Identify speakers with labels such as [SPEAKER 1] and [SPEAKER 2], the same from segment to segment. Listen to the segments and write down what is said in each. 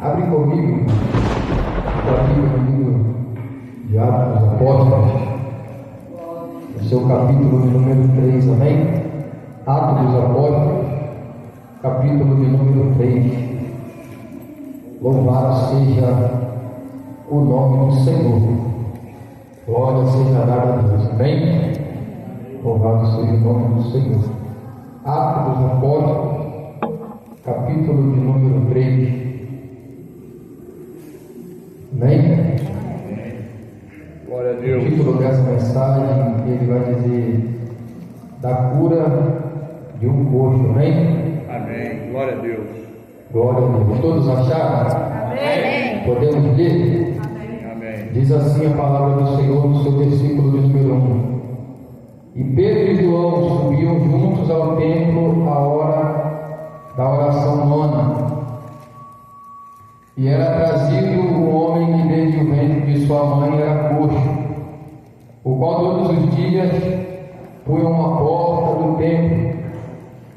[SPEAKER 1] Abre comigo aqui no livro de Atos dos Apóstolos, no seu capítulo de número 3, amém? Atos dos Apóstolos, capítulo de número 3. Louvado seja o nome do Senhor. Glória seja dada a Deus, amém? Louvado seja o nome do Senhor. Atos dos Apóstolos, capítulo de número 3. Amém?
[SPEAKER 2] Glória a Deus.
[SPEAKER 1] O título dessa mensagem, ele vai dizer da cura de um coxo, amém?
[SPEAKER 2] Amém. Glória a Deus.
[SPEAKER 1] Glória a Deus. Todos acharam?
[SPEAKER 3] Amém.
[SPEAKER 1] Podemos ler?
[SPEAKER 2] Amém.
[SPEAKER 1] Diz assim a palavra do Senhor no seu versículo de número 1. E Pedro e João subiam juntos ao templo à hora da oração nona. E era trazido um homem que desde o ventre de sua mãe era coxo, o qual todos os dias punham a porta do templo,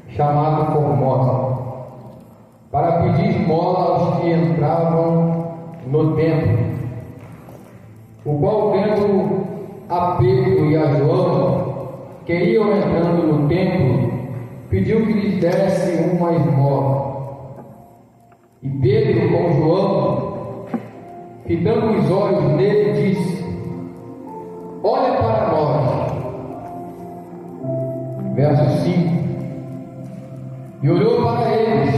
[SPEAKER 1] chamado Formosa, para pedir esmola aos que entravam no templo, o qual, vendo a Pedro e a João, que iam entrando no templo, pediu que lhes desse uma esmola. E Pedro, com João, fitando os olhos nele, disse: olha para nós. Verso 5. E olhou para eles,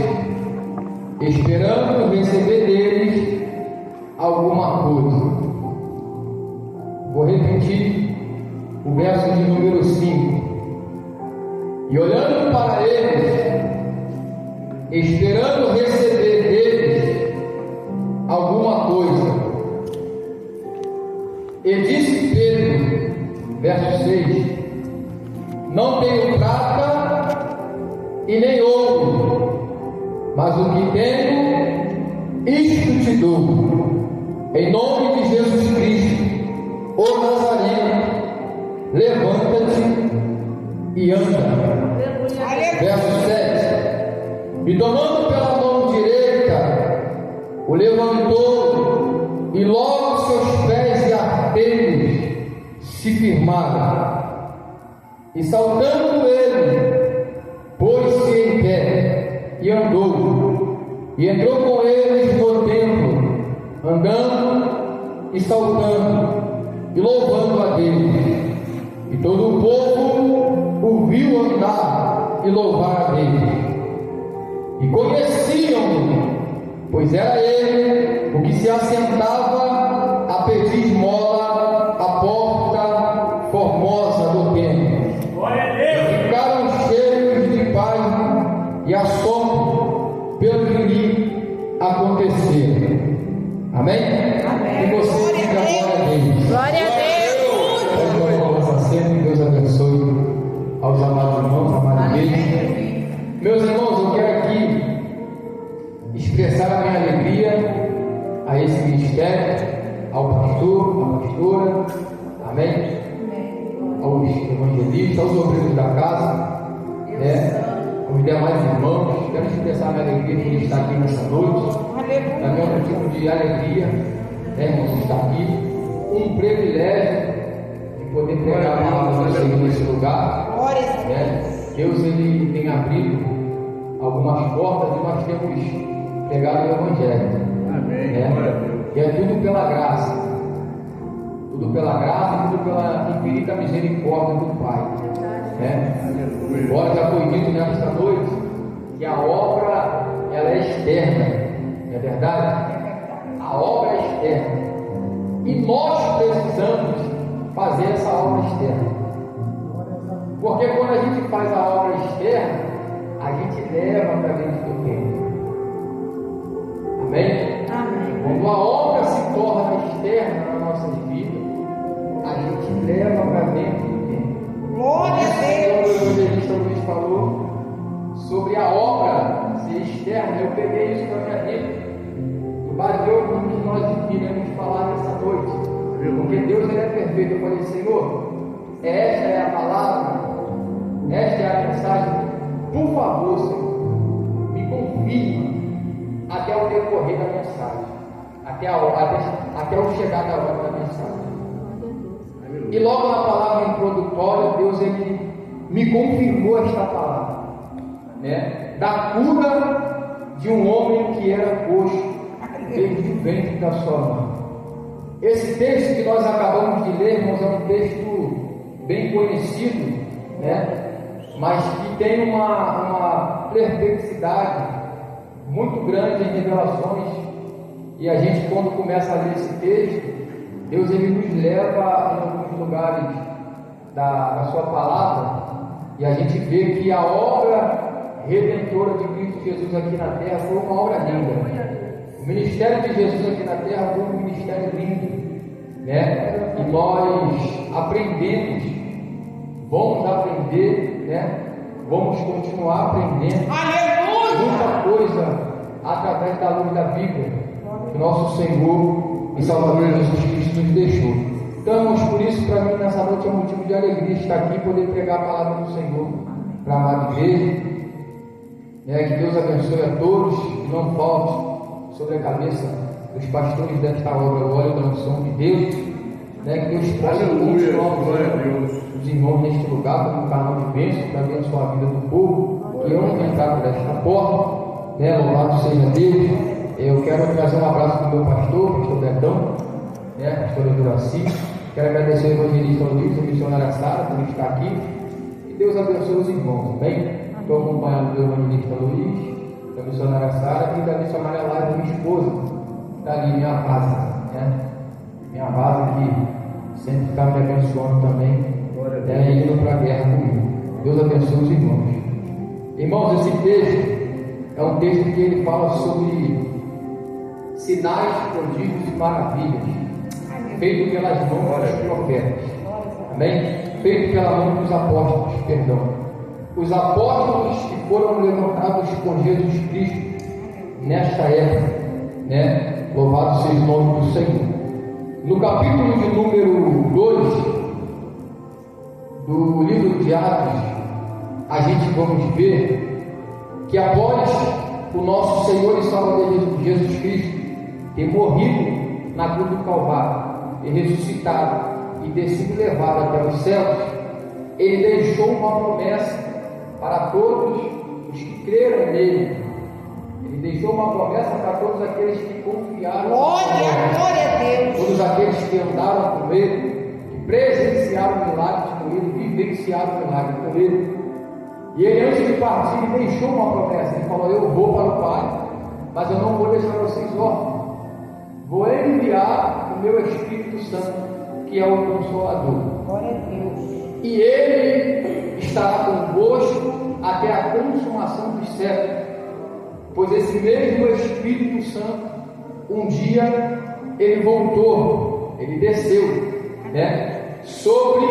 [SPEAKER 1] esperando receber deles alguma coisa. Vou repetir o verso de número 5. E olhando para eles, esperando receber deles alguma coisa, e disse Pedro, verso 6: não tenho prata e nem ouro, mas o que tenho, isto te dou. Em nome de Jesus Cristo, o Nazareno, levanta-te e anda. Verso 7. E tomando pela mão direita, o levantou, e logo seus pés e artelhos se firmaram. E saltando ele, pôs-se em pé e andou, e entrou com eles no templo, andando e saltando, e louvando a Deus. E todo o povo o viu andar e louvar a Deus. E conheciam-no, pois era ele o que se assentava a pedir esmola à porta formosa do templo.
[SPEAKER 2] Glória a Deus.
[SPEAKER 1] E ficaram cheios de paz e assombro pelo que lhe aconteceu. Amém?
[SPEAKER 3] Amém.
[SPEAKER 1] E você diga glória a Deus.
[SPEAKER 3] Glória a Deus.
[SPEAKER 1] Sempre, Deus abençoe aos amados irmãos, amados igrejas. Meus irmãos, eu quero aqui expressar a minha alegria a esse ministério, ao pastor, à pastora, amém? Aos evangelistas, aos obreiros da casa, aos demais irmãos. Quero expressar a minha alegria de estar aqui nessa noite. Também é um motivo de alegria, irmãos, estar aqui. Um privilégio de poder pregar a palavra do Senhor nesse lugar. Deus, ele tem abrido algumas portas e nós temos pregado o Evangelho.
[SPEAKER 2] Amém.
[SPEAKER 1] E é tudo pela graça. Tudo pela graça, tudo pela infinita misericórdia do Pai. Embora já foi dito nesta noite que a obra ela é externa. Não é verdade? A obra é externa. E nós precisamos fazer essa obra externa. Porque quando a gente faz a obra externa, a gente leva para dentro do templo. Amém?
[SPEAKER 3] Amém.
[SPEAKER 1] Quando a obra se torna externa nas nossas vidas, a gente leva para dentro do templo.
[SPEAKER 3] Glória a Deus.
[SPEAKER 1] O evangelista Luiz falou sobre a obra ser externa. Eu peguei isso para minha vida e baseou com o que nós iremos falar nessa noite. Porque Deus ele é perfeito. Eu falei: Senhor, esta é a palavra, esta é a mensagem. Por favor, Senhor, me confirma até o decorrer da mensagem, até o chegar da hora da mensagem. E logo na palavra introdutória, Deus ele me confirmou esta palavra, né? Da cura de um homem que era coxo desde o ventre da sua mãe. Esse texto que nós acabamos de ler, irmãos, é um texto bem conhecido, né? Mas que tem uma perplexidade muito grande em revelações. E a gente, quando começa a ler esse texto, Deus ele nos leva em alguns lugares da sua palavra, e a gente vê que a obra redentora de Cristo Jesus aqui na terra foi uma obra linda. O ministério de Jesus aqui na terra foi um ministério lindo, né? E nós aprendemos, vamos aprender, né? Vamos continuar aprendendo muita coisa através da luz da Bíblia que nosso Senhor e Salvador Jesus Cristo nos deixou. Então, por isso, para mim, nessa noite é um motivo de alegria estar aqui e poder pregar a palavra do Senhor para a amada igreja. Que Deus abençoe a todos, que não falte sobre a cabeça dos pastores desta obra o óleo da unção de Deus. Que Deus possa abençoar os irmãos neste lugar como um canal de bênção para abençoar a vida do povo que vão entrar por esta porta. Louvado seja Deus. Eu quero trazer um abraço para o meu pastor Betão, pastor Duraci. Quero agradecer ao evangelista Luiz, a missionária Sara, por estar aqui. E Deus abençoe os irmãos, bem? Estou acompanhando o evangelista Luiz, da missionária Sara e da missionária Laila, minha esposa, que está ali, minha base, minha base que sempre está me abençoando também, indo para a guerra comigo. Deus abençoe os irmãos. Irmãos, esse texto é um texto que ele fala sobre sinais, prodígios e maravilhas, feito pelas mãos dos profetas, amém? Feito pela mão dos apóstolos, perdão. Os apóstolos que foram levantados por Jesus Cristo nesta época, Louvado seja o nome do Senhor. No capítulo de número 2 do livro de Atos, a gente vamos ver que após o nosso Senhor e Salvador Jesus Cristo ter morrido na cruz do Calvário e ressuscitado e ter sido levado até os céus, ele deixou uma promessa para todos os que creram nele. Ele deixou uma promessa para todos aqueles que confiaram
[SPEAKER 3] Glória a Deus.
[SPEAKER 1] todos aqueles que andaram com ele, que presenciaram milagres com ele, vivenciaram milagres com ele. E ele, antes de partir, ele deixou uma promessa. Ele falou: eu vou para o Pai, mas eu não vou deixar vocês órfãos. Vou enviar o meu Espírito Santo, que é o Consolador.
[SPEAKER 3] Glória a Deus.
[SPEAKER 1] E ele estará convosco até a consumação dos séculos. Pois esse mesmo Espírito Santo, um dia, ele voltou, ele desceu, sobre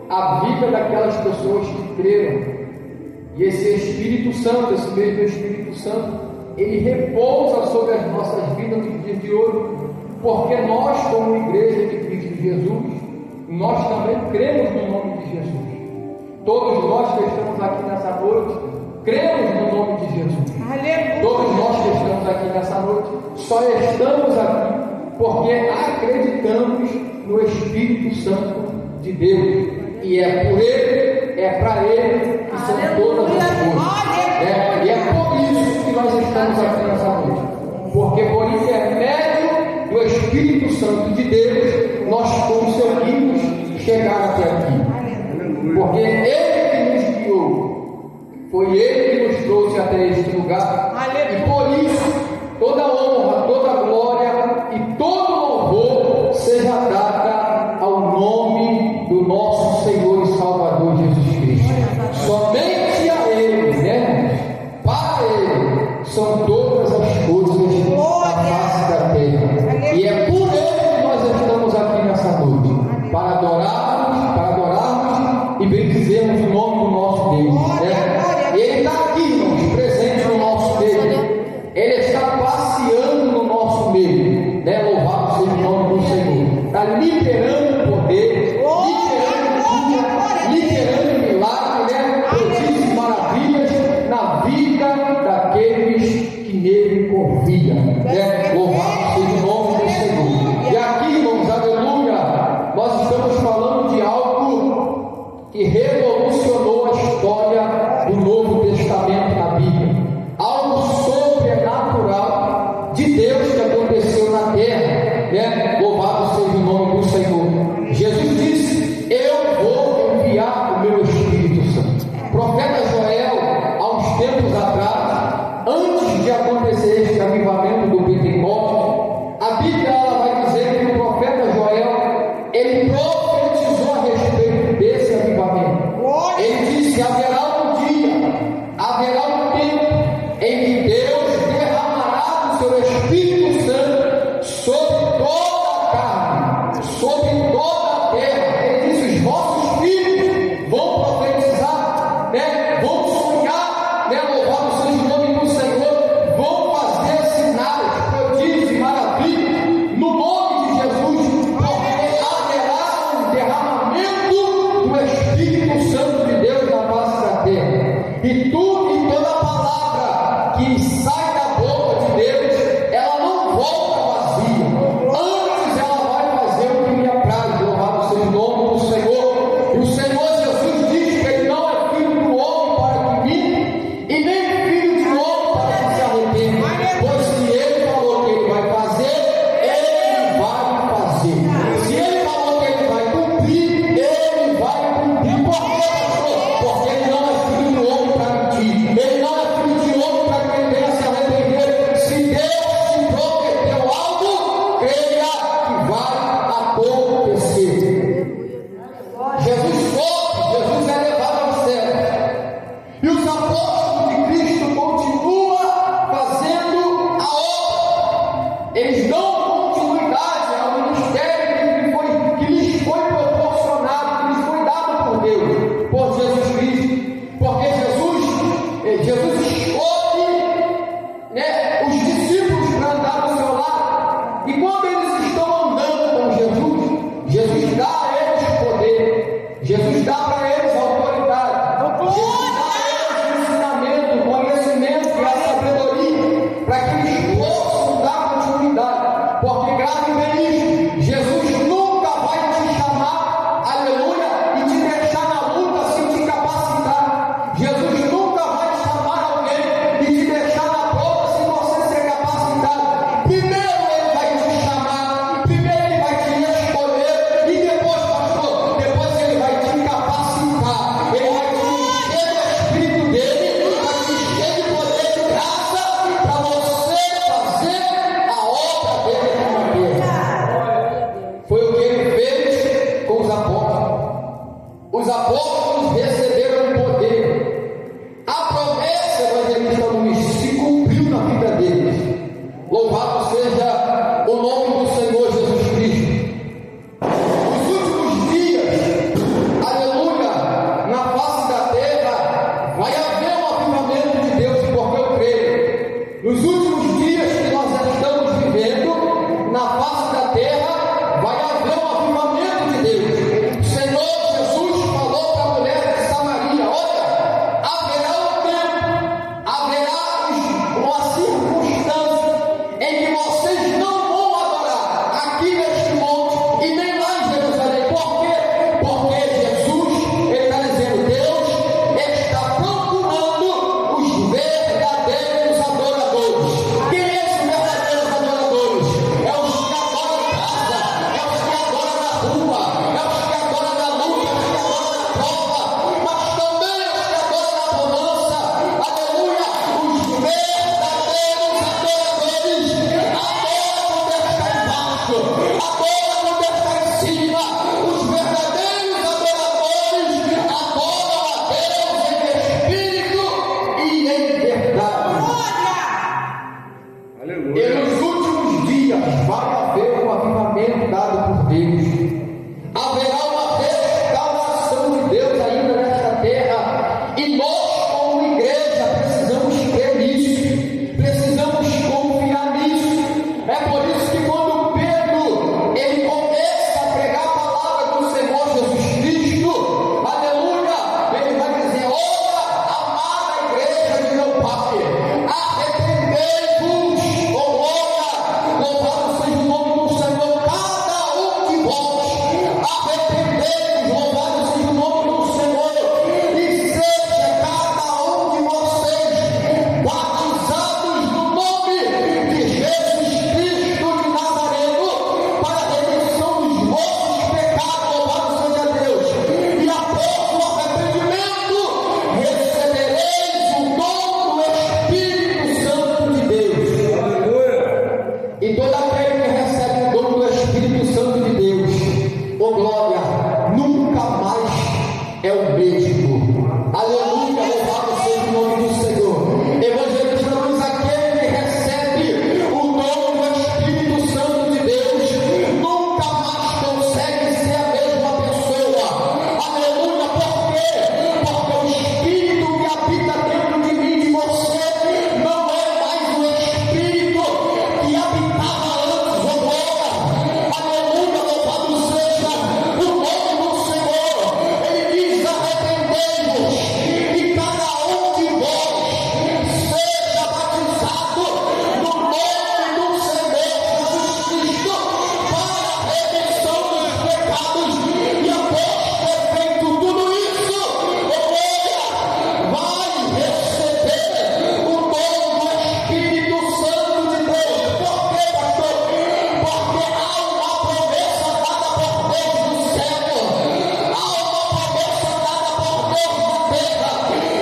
[SPEAKER 1] a vida daquelas pessoas que creram. E esse Espírito Santo, esse mesmo Espírito Santo, ele repousa sobre as nossas vidas nos dias de hoje, porque nós, como igreja de Cristo Jesus, nós também cremos no nome de Jesus. Todos nós que estamos aqui nessa noite, cremos no nome de Jesus.
[SPEAKER 3] Aleluia.
[SPEAKER 1] Todos nós que estamos aqui nessa noite, só estamos aqui porque acreditamos no Espírito Santo de Deus. E é por Ele, é para Ele que são todas as coisas. E é por isso que nós estamos aqui nessa noite. Porque por intermédio do Espírito Santo de Deus, nós conseguimos chegar até aqui. Porque Ele que nos guiou, foi Ele que nos trouxe até este lugar. E por isso, toda honra, toda glória e todo louvor seja dada ao nome do nosso Senhor e Salvador Jesus Cristo. Somente a Ele, para Ele, são todas as coisas da face da terra. E é por Ele que nós estamos aqui nessa noite, para adorarmos e bendizermos o nome do nosso Deus. Ele está aqui, irmãos, presente no nosso meio. Ele está passeando no nosso meio. Louvado seja o nome do Senhor. Está liberando poder, liberando cura, liberando milagre, prodígios e maravilhas na vida daqueles que nele confiam. de Deus que aconteceu na terra, né? Louvado seja o nome do Senhor. Jesus disse: eu vou enviar o meu Espírito Santo. O profeta Joel, há uns tempos atrás, antes de acontecer este avivamento do Pentecostes, a Bíblia ela vai dizer que o profeta Joel, ele profetizou a respeito desse avivamento. Ele disse: haverá um dia, haverá um tempo em que Deus derramará o seu Espírito Santo sobre toda a carne, sobre toda a terra. Ele disse: os vossos filhos vão profetizar, né? Vão sonhar, né? Louvado seja o nome do Senhor, vão fazer sinais, prodígios e maravilhas no nome de Jesus, porque haverá um derramamento do Espírito Santo de Deus na face da terra. E tudo e toda palavra que sai da boca de Deus, ela não volta vazia. Antes ela vai fazer o que lhe apraz. Louvado seja o nome do Senhor. E o Senhor Jesus diz que ele não é filho do homem para que minta, e nem filho de homem para que se arrependa. Pois se ele falou que ele vai fazer, ele vai fazer. Se ele falou que ele vai cumprir, ele vai cumprir. Por quê, pastor? Porque ele não é filho do homem para mentir. Ele não é filho de homem para que ele venha se arrepender. Se Deus te prometeu algo, creia que vai acontecer. Jesus sobe, Jesus é levado ao céu. E os apóstolos de Cristo continuam fazendo a obra. Eles dão continuidade ao ministério que lhes foi proporcionado, que lhes foi dado por Deus, por Jesus Cristo. Porque Jesus escolhe, né, os discípulos para andar ao seu lado. E quando eles estão andando com Jesus, Jesus dá a eles poder, Jesus dá para eles autoridade, Jesus dá a eles ensinamento, conhecimento e a sabedoria, para que eles possam dar continuidade. Porque grave bem isso, Jesus nunca vai te chamar, aleluia, e te deixar na luta sem te capacitar. Jesus nunca vai chamar alguém e te deixar na prova sem você ser capacitado. Primeiro ele vai te chamar, primeiro ele vai te escolher, e depois, pastor, depois ele vai te capacitar. Ele vai te encher do Espírito dele, vai te encher de poder e graça para você fazer a obra dele na terra. Foi o que ele fez com os apóstolos. Os apóstolos receberam poder. A promessa, evangelista Luiz, se cumpriu na vida deles. Louvado seja o nome do Senhor Jesus Cristo. Nos últimos dias, aleluia, na face da terra, vai haver um avivamento de Deus, porque eu creio. Nos últimos dias que nós estamos vivendo, na face da terra, vai haver um avivamento de Deus. O Senhor Jesus falou para a mulher de Samaria: olha, haverá um tempo, haverá uma circunstância em que vocês não vão adorar aqui neste monte e nem lá em Jerusalém. Por quê? Porque Jesus, ele está dizendo, Deus está procurando os verdadeiros adoradores. Quem é esses verdadeiros adoradores? É os que adoram em casa, é os que adoram na rua, é os que adoram na luta, é os que adoram na prova, mas também os que adoram na bonança. Aleluia! Os verdadeiros adoradores adoram quando está embaixo, adoram quando está em cima. Os verdadeiros adoradores adoram a Deus em espírito e em verdade. E
[SPEAKER 2] Aleluia.
[SPEAKER 1] nos últimos dias vai haver um avivamento dado por Deus. Haverá uma restauração de Deus ainda nesta terra. E nós, como igreja, precisamos crer nisso. Precisamos confiar nisso. É por isso que quando Pedro ele começa a pregar a palavra do Senhor Jesus Cristo, aleluia, ele vai dizer: olha, amada igreja de meu Pai, arrependei-vos, oh glória, louvado seja o nome do Senhor, cada um de vós, E todo aquele que recebe o dom do Espírito Santo de Deus, oh glória, nunca mais é o mesmo. Aleluia, louvado seja o nome do Senhor. Evangelista Luiz, aquele que recebe o dom do Espírito Santo de Deus, nunca mais consegue ser a mesma pessoa. Aleluia, por quê? Porque o Espírito que habita dentro de mim e de você não é mais o Espírito que habitava antes, oh glória. Aleluia, louvado seja o nome do Senhor. Ele diz: arrependei-vos e cada um de vós seja batizado no nome do Senhor Jesus Cristo para a remissão dos pecados. E após ter feito tudo isso, oh glória, vai receber o dom do Espírito Santo de Deus. Por quê, pastor? Porque há uma promessa dada por Deus no céu, há uma promessa dada por Deus na terra,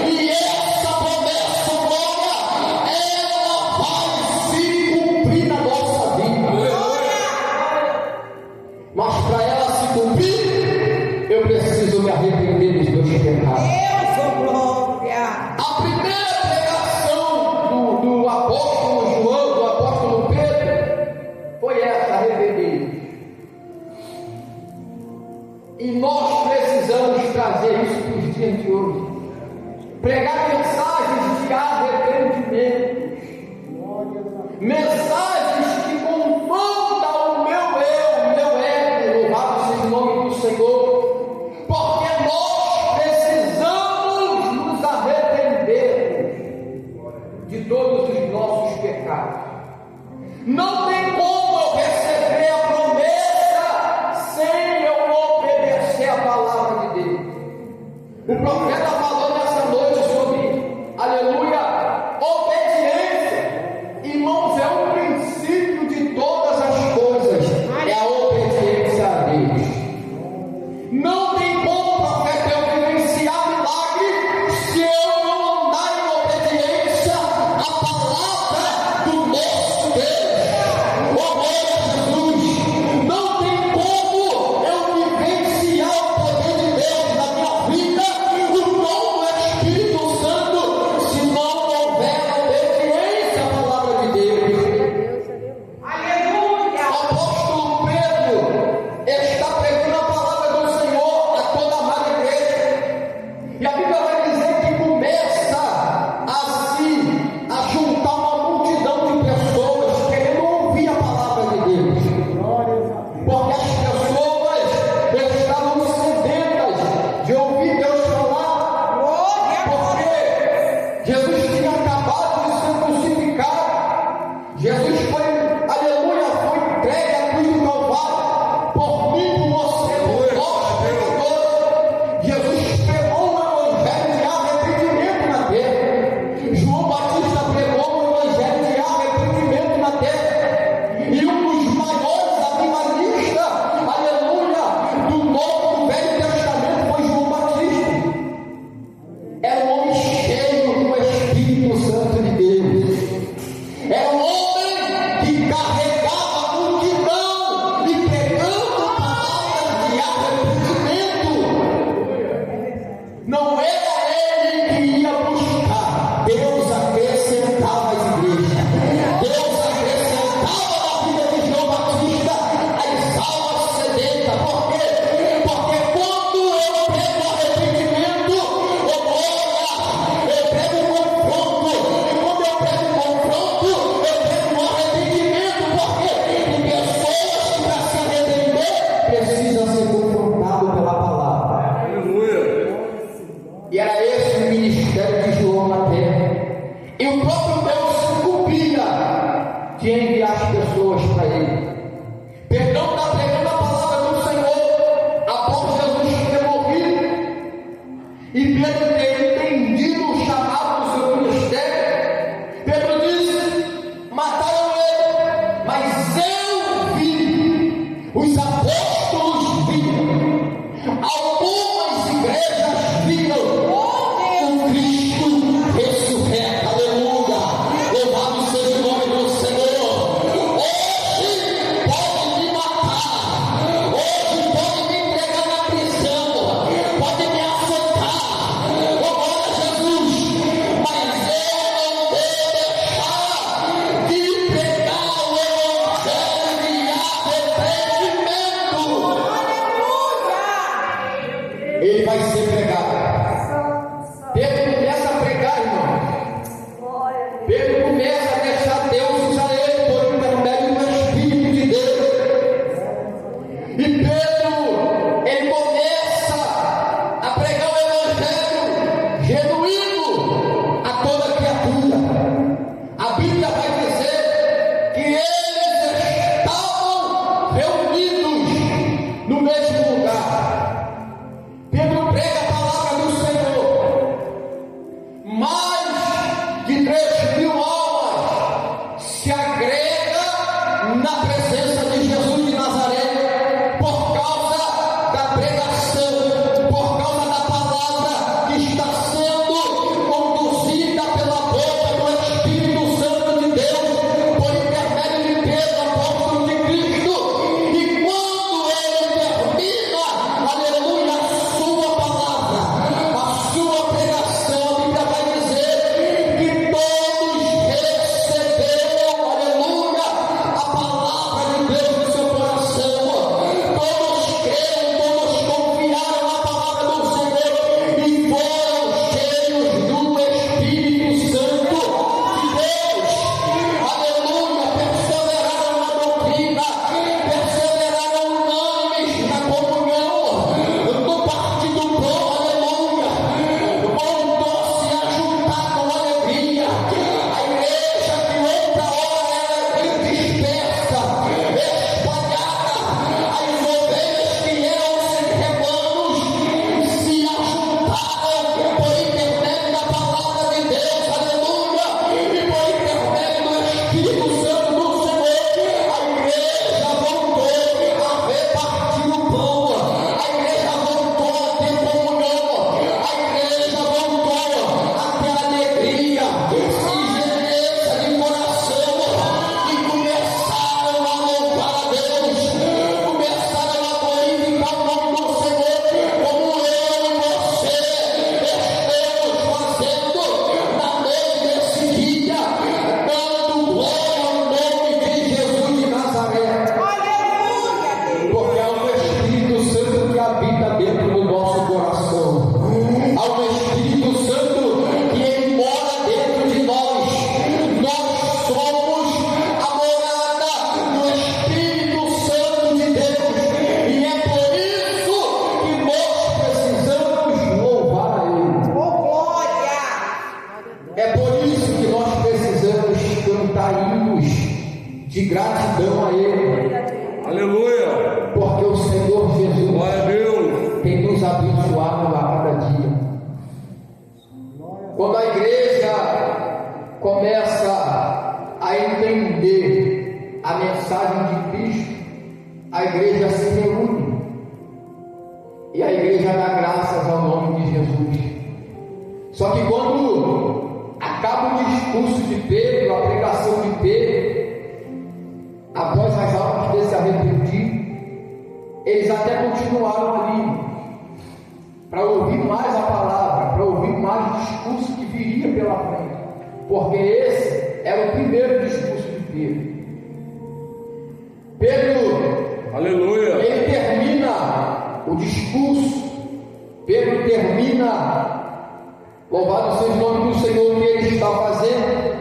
[SPEAKER 1] e essa promessa, glória, ela vai se cumprir na nossa vida. Mas para ela se cumprir, eu preciso me arrepender dos meus pecados.
[SPEAKER 3] Deus, oh glória.
[SPEAKER 1] A primeira pregação do apóstolo João, do apóstolo Pedro, foi essa: arrepender. E nós precisamos trazer isso para os dias de hoje. Pregar mensagens de arrependimento. Mensagens que confrontam o meu ego, louvado seja o nome do Senhor. Porque nós precisamos nos arrepender de todos os nossos pecados. Não tem como eu receber a promessa sem eu obedecer a palavra de Deus. O profeta falou nessa noite sobre, aleluia, obediência. Irmãos, é o princípio de todas as coisas, é a obediência a Deus. Não tem como, profeta, eu vivenciar milagre se eu não andar em obediência à palavra do nosso Deus. Oh, glória a Jesus. Não tem como eu vivenciar o poder de Deus na minha vida, o dom do Espírito Santo, se não houver obediência à palavra de Deus.
[SPEAKER 3] Aleluia.
[SPEAKER 1] O apóstolo Pedro está pregando a palavra do Senhor a toda a amada igreja. E a Bíblia vai dizer que começa a juntar uma multidão de pessoas querendo ouvir a palavra de Deus. Porque as pessoas estavam sedentas de ouvir Deus falar. Porque Jesus tinha acabado de ser crucificado. Jesus foi, aleluia, foi entregue à cruz do Calvário por mim, por você, por nós, pecadores. Jesus pregou o evangelho de arrependimento na terra. João Batista pregou o evangelho de arrependimento na terra. E um dos maiores avivalistas, aleluia, do Novo e do Velho Testamento foi João Batista. Era um homem cheio do Espírito Santo de Deus. Era um homem que carregava a multidão e pregando palavras de arrependimento. Não era ele que ia buscar, Deus acrescentava às igrejas. Deus acrescentava na vida de João Batista as almas sedentas. Por quê? Porque quando eu prego arrependimento, oh glória, eu prego confronto. E quando eu prego confronto, eu prego arrependimento. Por quê? Tem pessoas que, para se arrepender, precisam ser confrontadas pela palavra.
[SPEAKER 2] Aleluia.
[SPEAKER 1] E era esse o ministério de João na terra. E o próprio Deus se cumpria de enviar as pessoas para ele. Pedro está pregando a palavra do Senhor após Jesus ter morrido. E Pedro ter entendido o chamado do seu ministério. Pedro disse: mataram ele, mas eu vi, os apóstolos viram, algumas igrejas viram o Cristo ressurreto. Aleluia, louvado seja o nome do Senhor. gratidão a Ele,
[SPEAKER 2] Aleluia.
[SPEAKER 1] porque o Senhor Jesus
[SPEAKER 2] Glória a Deus.
[SPEAKER 1] tem nos abençoado a cada dia. Quando a igreja começa a entender a mensagem de Cristo, a igreja se reúne e a igreja dá graças ao nome de Jesus. Só que quando acaba o discurso de Pedro, a pregação de Pedro, após as almas desse arrepentir, eles até continuaram ali para ouvir mais a palavra, para ouvir mais o discurso que viria pela frente, porque esse era o primeiro discurso de Pedro. Pedro,
[SPEAKER 2] Aleluia.
[SPEAKER 1] ele termina o discurso, Pedro termina, louvado seja o nome do Senhor, que ele está fazendo,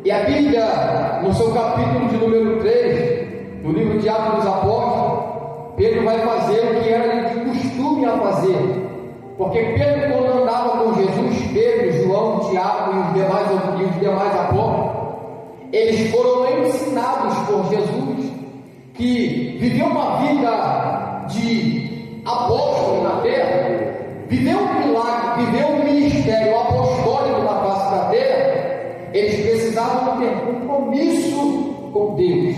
[SPEAKER 1] e a Bíblia, no seu capítulo de número 3, no livro de Atos dos Apóstolos, Pedro vai fazer o que era de costume a fazer, porque Pedro, quando andava com Jesus, Pedro, João, Tiago e os demais apóstolos, eles foram ensinados por Jesus que viver uma vida de apóstolo na terra, viver um milagre, viver um ministério apostólico na face da terra, eles precisavam ter compromisso com Deus,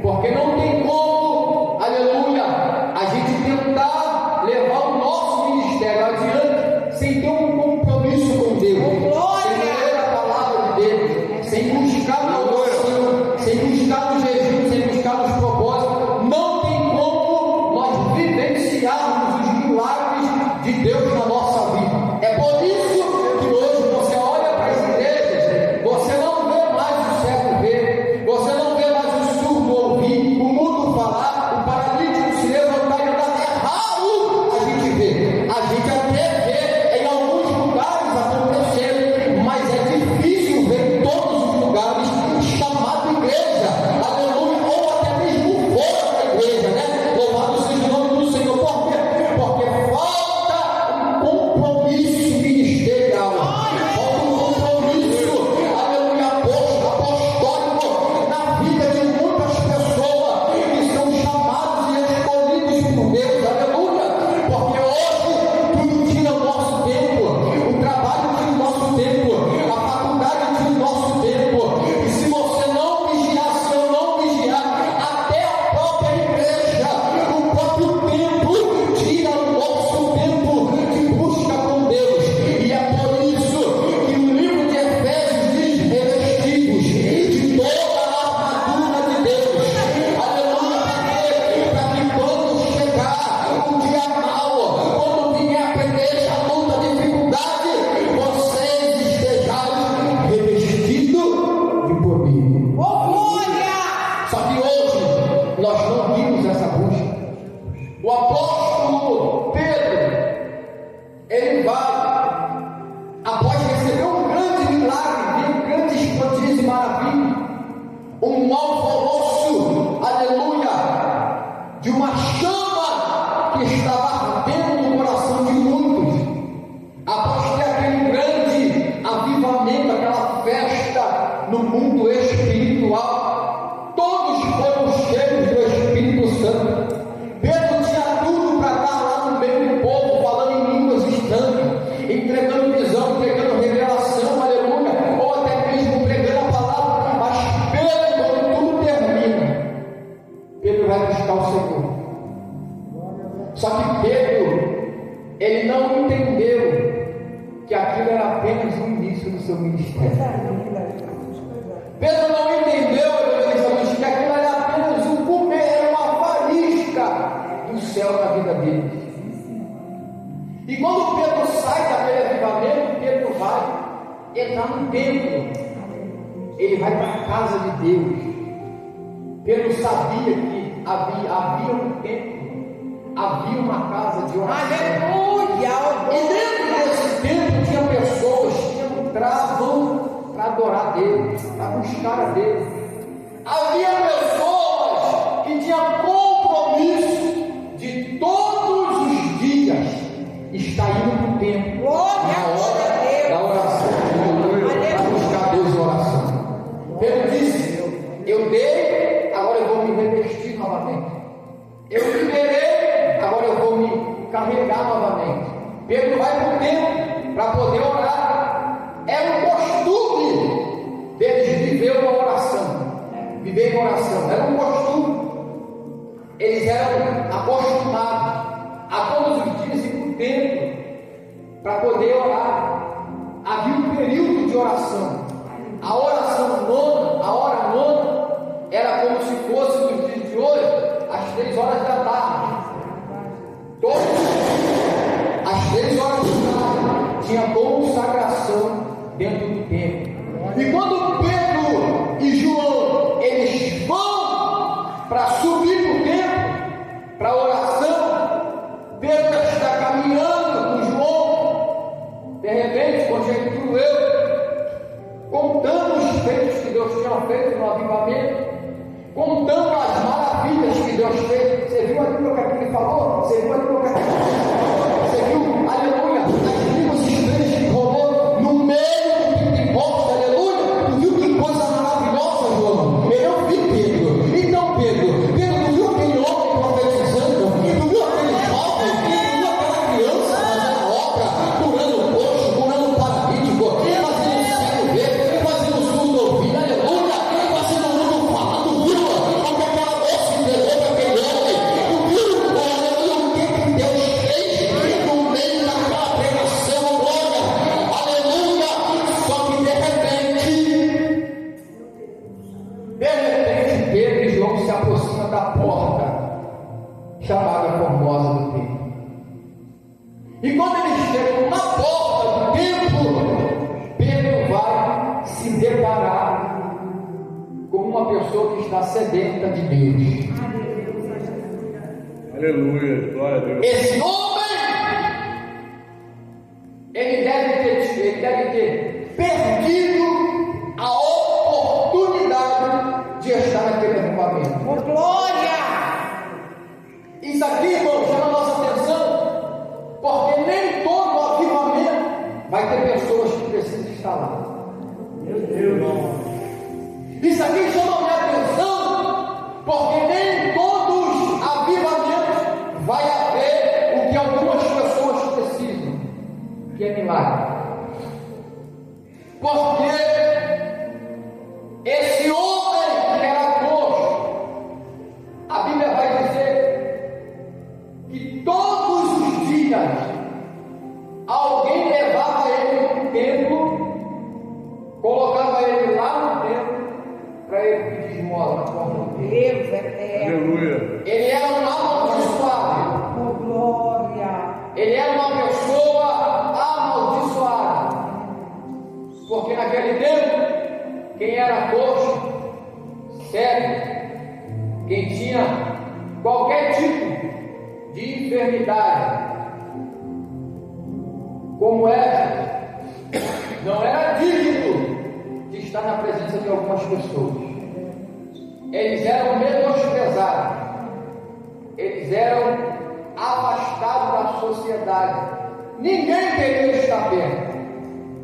[SPEAKER 1] porque não tem como, aleluia, a gente tentar levar o nosso ministério adiante sem ter um compromisso com Deus, sem ler a palavra de Deus, sem buscar na oração, sem buscar no jejum, sem buscar nos propósitos. Não tem como nós vivenciarmos os milagres de Deus na nossa vida. É por isso que hoje você olha para as igrejas, você não vê mais o cego ver, você não vê mais o surdo ouvir, o mudo falar, o paralítico se levantar e andar. É raro a gente ver. A gente até vê em alguns lugares acontecendo, mas é difícil ver em todos os lugares chamado igreja, aleluia, ou até mesmo fora da igreja, né? Louvado seja o nome do Senhor. Por quê? Porque falta um compromisso ministerial, falta um compromisso, aleluia, apostólico na vida de muitas pessoas que são chamados e escolhidos por Deus, aleluia, porque hoje tudo tira o nosso tempo, o trabalho tira o nosso tempo, a faculdade tira o nosso tempo, e se você não vigiar, se eu não vigiar, até a própria igreja, o próprio tempo tira o nosso tempo de busca com Deus, e é por isso que o livro de Efésios diz: revestidos de toda a armadura de Deus, aleluia, para que quando chegar o dia mau, quando vier a peleja, a luta, a dificuldade, vocês estejam revestidos de poder. Só que hoje nós não vimos essa busca. O apóstolo Pedro, ele vai, após receber um grande milagre, um grande prodígio e maravilha, um alvoroço, aleluia, de uma chama que estava ardendo no coração de muitos, após ter aquele grande avivamento, aquela festa no mundo espiritual, todos foram cheios do Espírito Santo. Pedro tinha tudo para estar lá no meio do povo, falando em línguas estranhas, entregando visão, entregando revelação, aleluia, ou até mesmo pregando a palavra. Mas Pedro, quando tudo termina, Pedro vai buscar o Senhor. Só que Pedro, ele não entendeu que aquilo era apenas o início do seu ministério. Pedro não entendeu, que aquilo era apenas um comer, era uma faísca do céu na vida dele. E quando Pedro sai daquele avivamento, Pedro vai entrar no templo, ele vai para a casa de Deus. Pedro sabia que havia um templo, havia uma casa de oração. E dentro desse templo tinha pessoas que entravam para adorar a Deus, para buscar a Deus. Havia pessoas que tinham compromisso de todos os dias estar indo para o templo na hora da oração, para buscar Deus em oração. Pedro disse: eu dei revestir novamente. Eu liberei, agora eu vou me carregar novamente. Pedro vai para o templo para poder orar. É um costume deles viver uma oração. Viver em oração. Era um costume. Eles eram acostumados a todos os dias ir para o templo para poder orar. Havia um período de oração. A oração nona, a hora nona, era como se fosse nos dias de hoje, às 3 horas da tarde. Todos, às 3 horas da tarde, tinha consagração dentro do templo. E quando Pedro e João, eles vão para subir para o templo, para a oração, Pedro está caminhando com João. De repente, conjecturo eu, contando os feitos que Deus tinha feito no avivamento, contando as maravilhas que Deus fez. Você viu aquilo que ele falou? Você viu aquilo que ele falou? Você viu, aleluia, as línguas estranhas que rolou no meio do pipoca, aleluia? Tu viu que coisa maravilhosa, João? Eu vi Pedro. Então, Pedro, tu viu aquele homem profetizando? Tu viu aquele jovem? Tu viu aquela criança fazendo obra, curando o coxo, curando o paralítico, fazendo o cego ver, fazendo o surdo ouvir, aleluia, fazendo o mundo falar, tu viu? Como aquela moça entregou para aquele homem, tu viu? Aleluia, o que Deus fez no meio daquela pregação, glória, aleluia. Só que de repente, Pedro e João se aproximam da porta chamada Formosa do Templo. E quando eles chegam na porta do templo, Pedro vai se deparar com uma pessoa que está sedenta de Deus.
[SPEAKER 2] Aleluia, glória a Deus.
[SPEAKER 1] Esse homem, ele deve ter perdido a oportunidade de estar naquele acampamento.
[SPEAKER 3] Oh, glória!
[SPEAKER 1] Isso aqui, irmão, chama a nossa atenção, porque nem todo avivamento vai ter pessoas que precisam estar lá.
[SPEAKER 2] Meu Deus.
[SPEAKER 1] Isso aqui chama a minha atenção, porque nem todos avivamentos vai haver o que algumas pessoas precisam, que é milagre. Porque esse homem que era coxo, a Bíblia vai dizer que todos os dias alguém levava ele no templo, colocava ele lá no templo para ele pedir esmola na porta do templo.
[SPEAKER 3] Deus eterno.
[SPEAKER 2] Aleluia.
[SPEAKER 1] Ele era um amaldiçoado.
[SPEAKER 3] Oh, glória!
[SPEAKER 1] Ele era uma pessoa amaldiçoada. Porque naquele tempo, quem era coxo, cego, quem tinha qualquer tipo de enfermidade, como era, não era digno de estar na presença de algumas pessoas. Eles eram menosprezados, eles eram afastados da sociedade. Ninguém queria estar perto,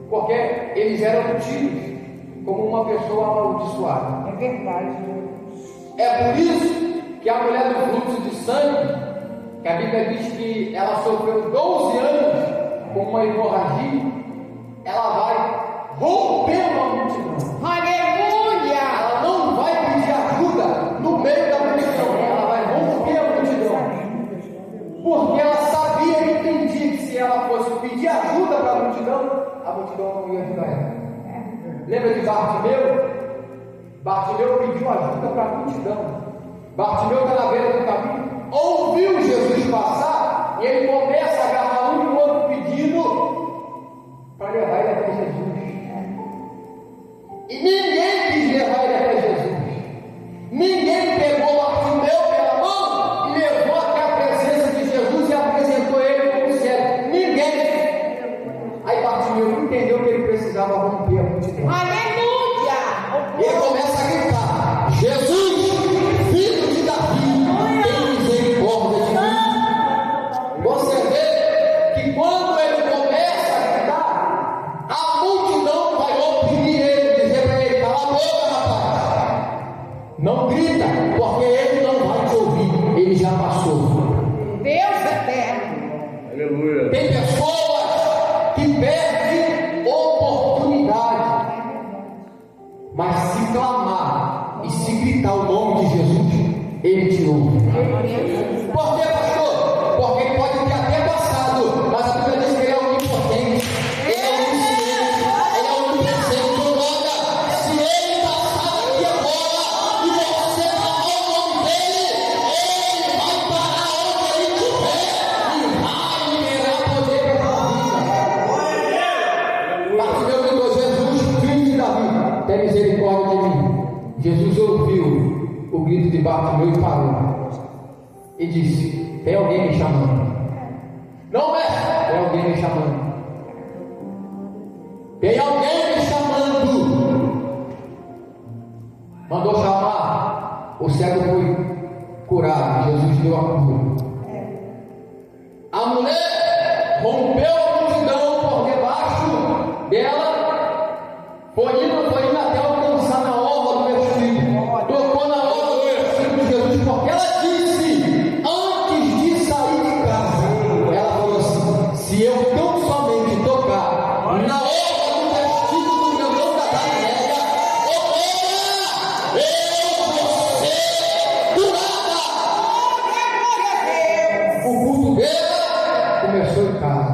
[SPEAKER 1] porque eles eram tidos como uma pessoa amaldiçoada.
[SPEAKER 3] É verdade.
[SPEAKER 1] É por isso que a mulher do fluxo de sangue, que a Bíblia diz que ela sofreu 12 anos com uma hemorragia, ela vai romper uma multidão.
[SPEAKER 3] Aleluia!
[SPEAKER 1] Ela não vai pedir ajuda no meio da multidão, ela vai romper a multidão, porque ela sabia e entendia que se ela fosse pedir ajuda para a multidão não ia ajudar ela. Lembra de Bartimeu? Bartimeu pediu ajuda para a multidão. Bartimeu está na beira do caminho, ouviu Jesus passar e ele começa a agarrar um e o outro pedindo para levar ele até Jesus. E ninguém quis levar ele até Jesus. Ninguém pegou Bartimeu pela mão e levou até a presença de Jesus e apresentou ele como cego. Ninguém. Aí Bartimeu entendeu que ele precisava romper a multidão.
[SPEAKER 3] Aleluia!
[SPEAKER 1] E ele começa a gritar: Jesus, filho de Davi, tem misericórdia de mim. Você vê que quando ele começa a gritar, a multidão vai oprimir ele, dizer para ele: cala a boca, rapaz. Não grita, porque ele Por quê, pastor? Porque ele pode ter até passado, mas a Bíblia diz que ele é onipotente, ele é onisciente, ele é onipresente. Olha, se ele passar aqui agora e você falar o nome dele, ele vai parar onde ele estiver e vai liberar poder para a vida. Bartimeu gritou: Jesus, filho de Davi, tem misericórdia de mim. Jesus ouviu o grito de Bartimeu e parou e disse: tem alguém me chamando? Não, mestre, tem alguém me chamando. Tem alguém me chamando. Mandou chamar. O cego foi curado. Jesus deu a cura. A mulher rompeu a multidão por debaixo dela, foi indo até alcançar na orla do vestido. Tocou na orla do vestido de Jesus, porque ela disse, antes de sair de casa, ela falou assim: se eu tão somente tocar na orla do vestido do meu irmão da Galileia, eu vou ser curada. O culto dela começou em casa,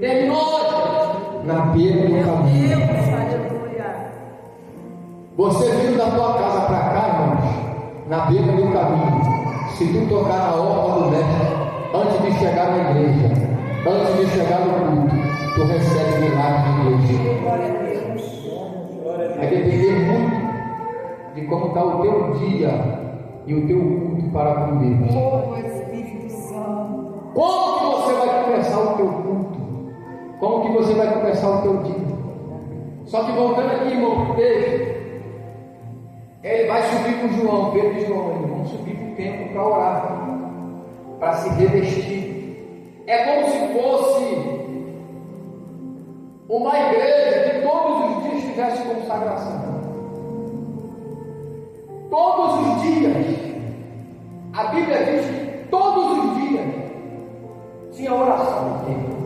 [SPEAKER 1] terminou na beira do caminho. Você vindo da tua casa para cá, irmãos, na beira do caminho, se tu tocar na orla do mestre, antes de chegar na igreja, antes de chegar no culto, tu recebe milagre de igreja. Vai depender muito de como está o teu dia e o teu culto para com Deus.
[SPEAKER 3] Oh, Espírito Santo.
[SPEAKER 1] Como que você vai começar o teu culto? Como que você vai começar o teu dia? Só que voltando aqui, irmão, pro texto, ele vai subir com João, Pedro e João, eles vão subir para o templo para orar, para se revestir. É como se fosse uma igreja que todos os dias tivesse consagração. Todos os dias. A Bíblia diz que todos os dias tinha oração no templo.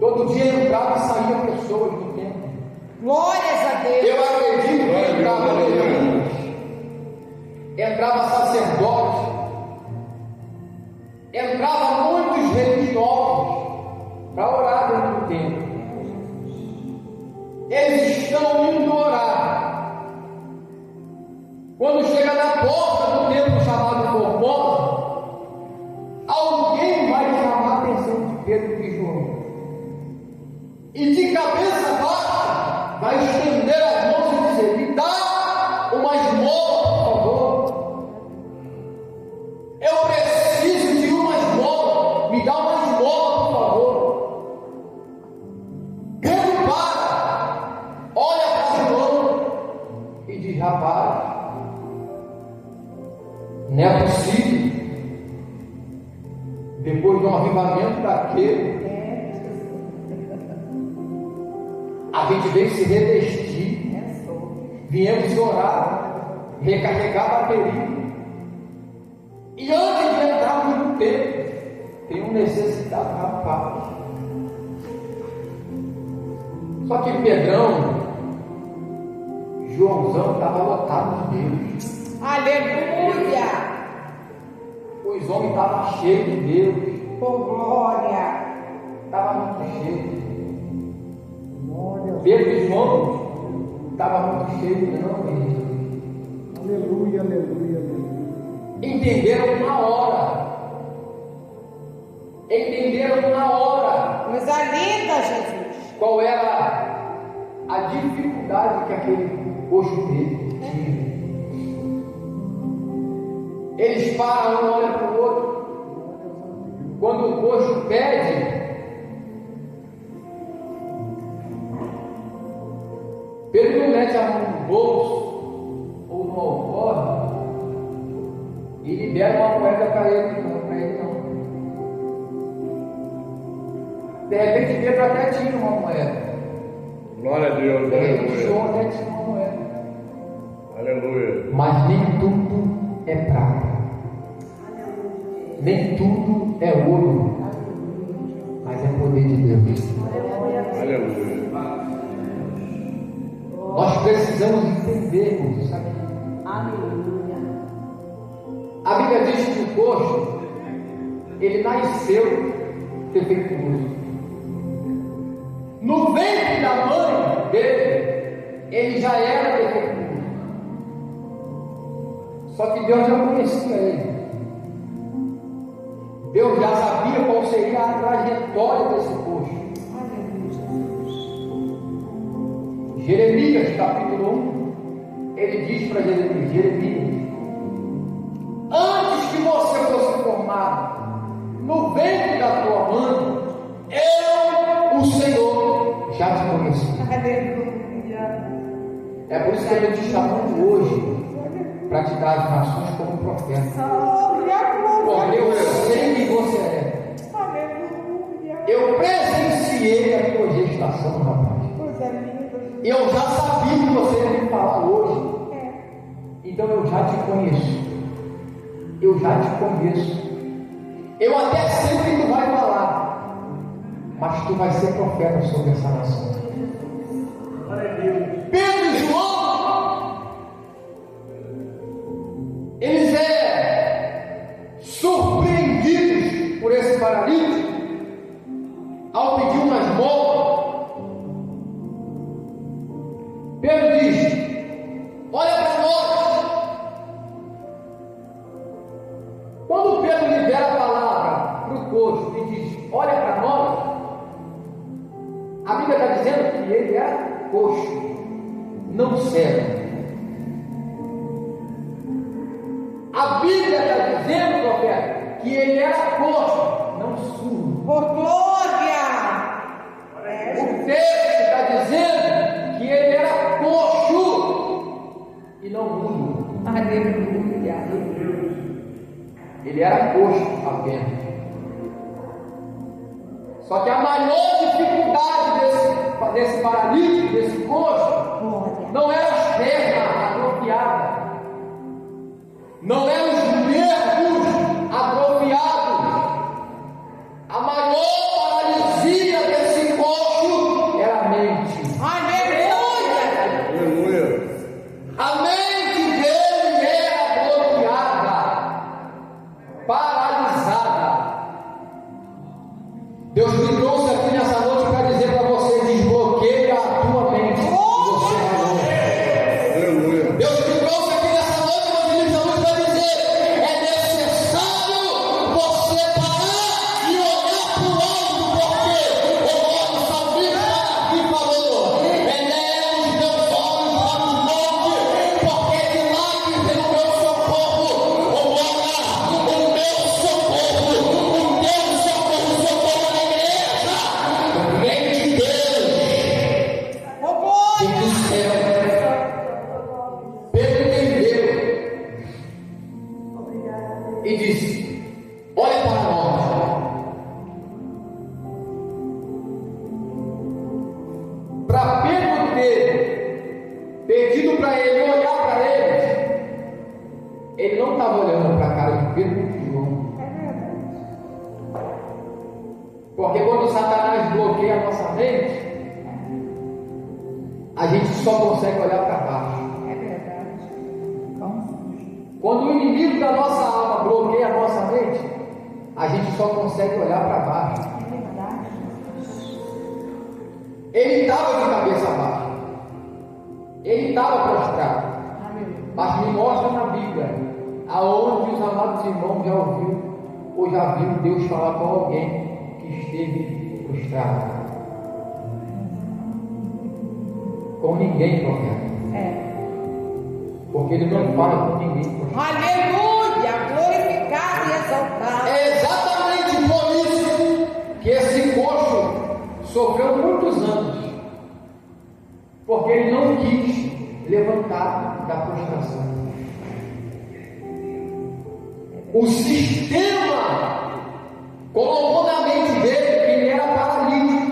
[SPEAKER 1] Todo dia entrava e saía pessoas do templo.
[SPEAKER 3] Glórias a Deus.
[SPEAKER 1] Eu acredito que entrava levitas, entrava sacerdote, entrava muitos religiosos para orar dentro do templo. Eles estão indo orar. Quando chega na porta do templo chamado Formosa, alguém vai chamar a atenção de Pedro e João. E de cabeça baixa vai estender as mãos e dizer: me dá uma esmola, por favor. Eu preciso de uma esmola. Me dá uma esmola, por favor. Pedro para, olha para João e diz: rapaz, não é possível. Depois de um avivamento daquele, a gente veio se revestir, viemos orar, recarregar a bateria. E antes de entrarmos no templo, tem um necessitado, rapaz. Só que Pedrão, Joãozão estava lotado de Deus.
[SPEAKER 3] Aleluia.
[SPEAKER 1] Os homens estavam cheios de Deus.
[SPEAKER 3] Por glória.
[SPEAKER 1] Estava muito cheio. Pedro e João estavam muito cheios, não, querido.
[SPEAKER 4] Aleluia, aleluia, aleluia.
[SPEAKER 1] Entenderam na hora. Entenderam na hora
[SPEAKER 3] Coisa linda, Jesus.
[SPEAKER 1] qual era a dificuldade que aquele coxo teve. Eles param, um olha para o outro. Quando o coxo pede, Pedro não mete a mão no bolso ou no alforje e libera uma moeda para ele, não. De repente Pedro até tinha uma moeda.
[SPEAKER 2] Glória a Deus,
[SPEAKER 1] De repente
[SPEAKER 2] aleluia.
[SPEAKER 1] João até tinha uma moeda.
[SPEAKER 2] Aleluia.
[SPEAKER 1] Mas nem tudo é prata. Nem tudo é ouro. Mas é poder de Deus.
[SPEAKER 2] Aleluia.
[SPEAKER 1] Nós precisamos entendermos isso aqui. Bíblia diz que o coxo, ele nasceu defeituoso. No ventre da mãe dele, ele já era defeituoso. Só que Deus já conhecia ele. Deus já sabia qual seria a trajetória desse coxo. Jeremias, capítulo 1, ele diz para Jeremias: Jeremias, antes que você fosse formado no ventre da tua mãe, eu, o Senhor, já te conheci. É por isso que ele te chamando hoje para te dar as nações como profeta. Porque eu sei quem você é. Eu presenciei a tua gestação, rapaz. Eu já sabia que você ia me falar hoje. Então eu já te conheço. Eu já te conheço. Eu até sei o que tu vai falar, mas tu vai ser profeta sobre essa nação. Pedro e João, eles surpreendidos por esse paralítico ao pedir uma esmola. Pedro diz: olha para nós. Quando Pedro libera a palavra para o coxo e diz: olha para nós, a Bíblia está dizendo que ele era coxo, não cego. A Bíblia está dizendo, profeta, que ele era coxo, não surdo.
[SPEAKER 3] Por glória!
[SPEAKER 1] O texto está dizendo que ele era coxo e não mudo.
[SPEAKER 3] Aleluia!
[SPEAKER 1] Ele era coxo apenas. Só que a maior dificuldade desse paralítico, desse coxo, não era as pernas atrofiadas, não eram os nervos atrofiados. A maior paralisia desse coxo era a mente.
[SPEAKER 3] Aleluia!
[SPEAKER 2] Aleluia.
[SPEAKER 1] A mente dele era bloqueada, paralisada. Deus me trouxe aqui nessa noite para dizer para você: desbloqueia a tua mente. Você vai longe.
[SPEAKER 2] Aleluia.
[SPEAKER 1] Deus me trouxe aqui nessa noite para dizer: é necessário você parar e olhar para o alto, porque o nosso salmista aqui falou: eleva os meus olhos para o monte, porque de lá que vem o meu socorro. O meu socorro na igreja vem de Deus,
[SPEAKER 3] Por glória!
[SPEAKER 1] vem do céu. Pedro entendeu e disse: olha para nós. Para Pedro ter pedido para ele olhar para eles, ele não estava olhando para a cara de Pedro e de João. Porque quando Satanás bloqueia a nossa mente, a gente só consegue olhar para baixo.
[SPEAKER 3] É verdade.
[SPEAKER 1] Quando o inimigo da nossa alma bloqueia a nossa mente, a gente só consegue olhar para baixo.
[SPEAKER 3] É verdade.
[SPEAKER 1] Ele estava de cabeça baixa, ele estava prostrado, mas me mostra na Bíblia aonde os amados irmãos já ouviram ou já viram Deus falar com alguém que esteve prostrado. Com ninguém, profeta.
[SPEAKER 3] É.
[SPEAKER 1] Porque ele não fala com ninguém prostrado.
[SPEAKER 3] Aleluia! Glorificado e exaltado.
[SPEAKER 1] É exatamente por isso que esse coxo sofreu muitos anos, porque ele não quis levantar da prostração. O sistema colocou na mente dele que ele era paralítico.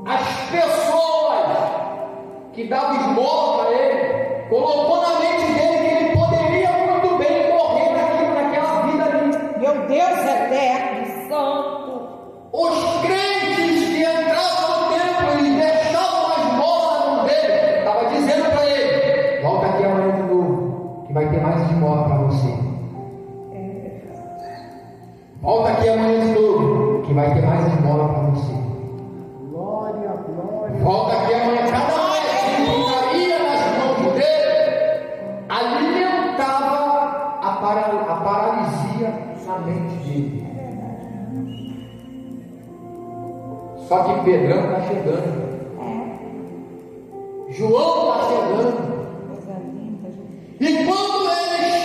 [SPEAKER 1] As pessoas que davam esmola para ele colocou na mente dele que ele poderia muito bem morrer naquela vida ali.
[SPEAKER 3] Meu Deus eterno, santo.
[SPEAKER 1] Os crentes que entravam no templo e deixavam a esmola na mão dele, estava dizendo para ele: volta aqui amanhã de novo, que vai ter mais esmola para você. vai ter mais esmola para você.
[SPEAKER 4] Glória, glória.
[SPEAKER 1] Volta aqui amanhã, cada moedinha que caía nas mãos dele alimentava a paralisia na mente dele. Só que Pedrão está chegando, João está chegando,
[SPEAKER 3] Coisa linda, Jesus.
[SPEAKER 1] e quando eles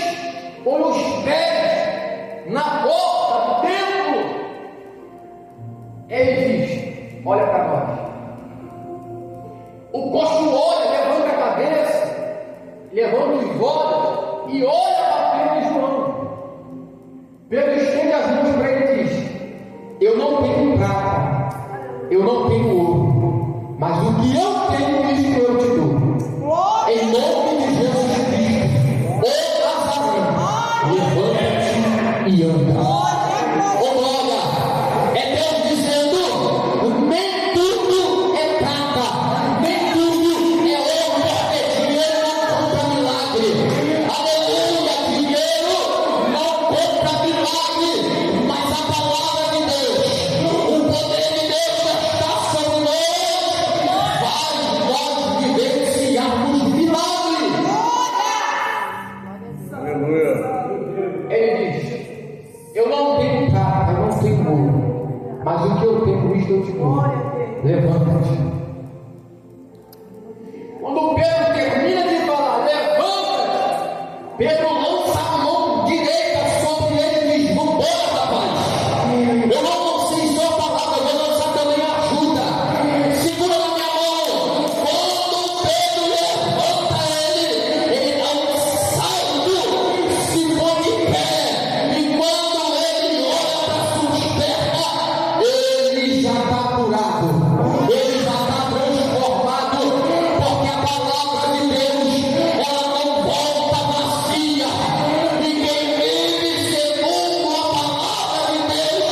[SPEAKER 1] põem os pés na porta do templo, ele diz: olha para nós. O coxo olha, levanta a cabeça, levanta os olhos e olha para Pedro e João. Pedro estende as mãos para ele e diz: eu não tenho prata, eu não tenho ouro, mas o que eu tenho, isso eu te dou. Em nome de Jesus Cristo, o Nazareno, levanta-te e anda. Ô glória, é Deus dizendo: nem tudo é prata, nem tudo é ouro, porque dinheiro não compra milagre. Aleluia, dinheiro não compra milagre, mas a palavra de Deus, o poder de Deus está sobre nós, faz nós vivenciarmos milagres.
[SPEAKER 2] Aleluia.
[SPEAKER 1] Ele diz: eu não tenho prata, eu não tenho ouro, mas o que eu tenho, isto eu te dou. Levanta-te. Quando Pedro termina de falar, levanta-te, Pedro lança a mão direita sobre ele e diz: vambora, rapaz. Eu não sei só a palavra, eu vou lançar também ajuda. Segura na minha mão. Quando Pedro levanta ele dá um salto, se põe de pé. E quando ele olha para suas pernas, ele já está curado, ele já está transformado, porque a palavra de Deus, ela não volta vazia. E quem vive segundo a palavra de Deus,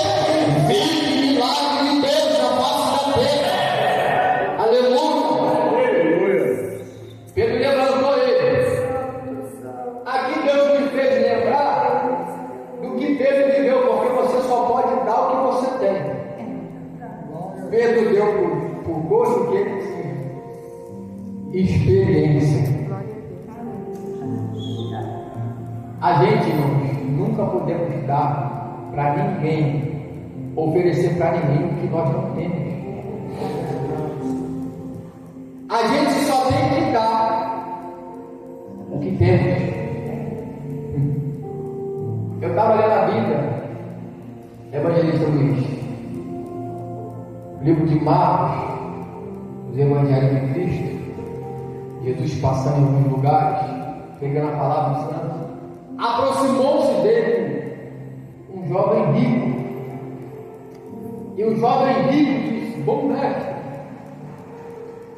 [SPEAKER 1] vive milagre de Deus na face da terra. Aleluia.
[SPEAKER 2] Aleluia.
[SPEAKER 1] Pedro levantou ele. Aqui Deus me fez lembrar do que Pedro viveu, porque você só pode dar o que você tem. Pedro deu por gosto que ele tinha. Experiência. A gente, irmãos, nunca podemos dar para ninguém, oferecer para ninguém o que nós não temos. A gente só tem que dar o que temos. Eu estava lendo a Bíblia, Evangelista Luiz, livro de Marcos, os Evangelhos de Cristo, Jesus passando em alguns lugares, pegando a palavra ensinando. Aproximou-se dele um jovem rico, e o jovem rico disse: bom mestre,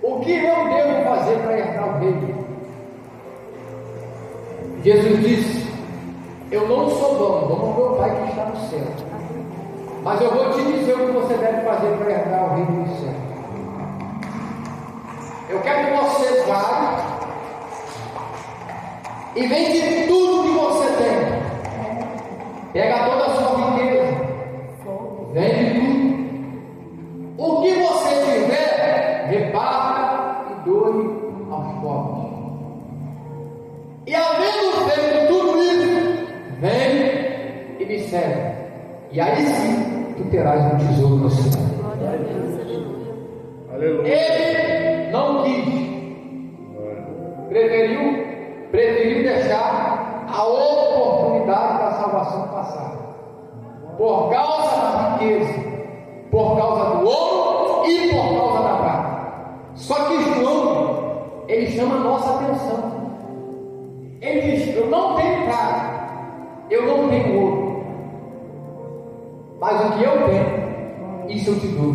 [SPEAKER 1] o que eu devo fazer para herdar o reino? Jesus disse: eu não sou dono do meu Pai que está no céu, mas eu vou te dizer o que você deve fazer para herdar o reino do céu. Eu quero que você vá e vende tudo que você tem. Pega toda a sua riqueza, vende tudo. O que você tiver, reparta e doe aos pobres. E havendo feito tudo isso, vem e me serve. E aí sim, tu terás um tesouro no céu.
[SPEAKER 2] Aleluia.
[SPEAKER 1] Ele não quis. Preferiu deixar a oportunidade da salvação passar. Por causa da riqueza, por causa do ouro e por causa da prata. Só que João, ele chama a nossa atenção. Ele diz: eu não tenho prata, eu não tenho ouro, mas o que eu tenho, isso eu te dou.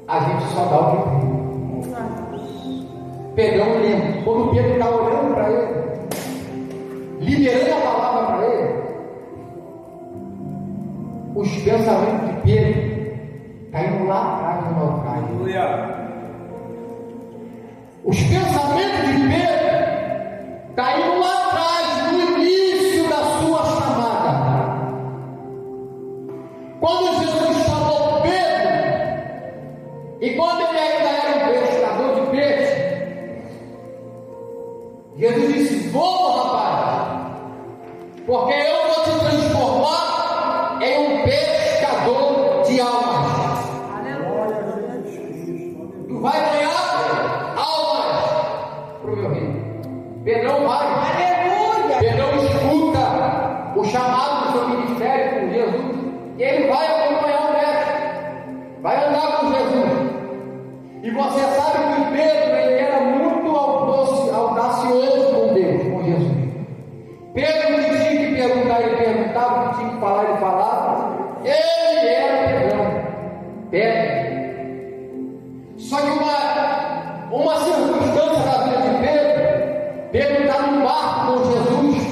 [SPEAKER 1] A gente só dá o que tem. Pedrão lembra, quando Pedro está olhando para ele, liberando a palavra para ele, os pensamentos de Pedro estão indo lá atrás do naufrágio.
[SPEAKER 2] Aleluia.
[SPEAKER 1] Os pensamentos de Pedro estão indo lá atrás, no início da sua chamada. Jesus disse: vamos, rapaz, porque eu vou te transformar em um pescador de almas. Tu vai ganhar almas para o meu reino. Pedrão vai.
[SPEAKER 3] Aleluia!
[SPEAKER 1] Pedrão escuta o chamado do seu ministério com Jesus, e ele vai acompanhar o mestre, vai andar com Jesus. E você sabe que Pedro, ele era muito audacioso com Deus, com Jesus. Pedro, que tinha que perguntar, ele perguntava, que tinha que falar, ele falava. Ele era Pedrão, Pedro. Só que uma circunstância da vida de Pedro está num barco com Jesus,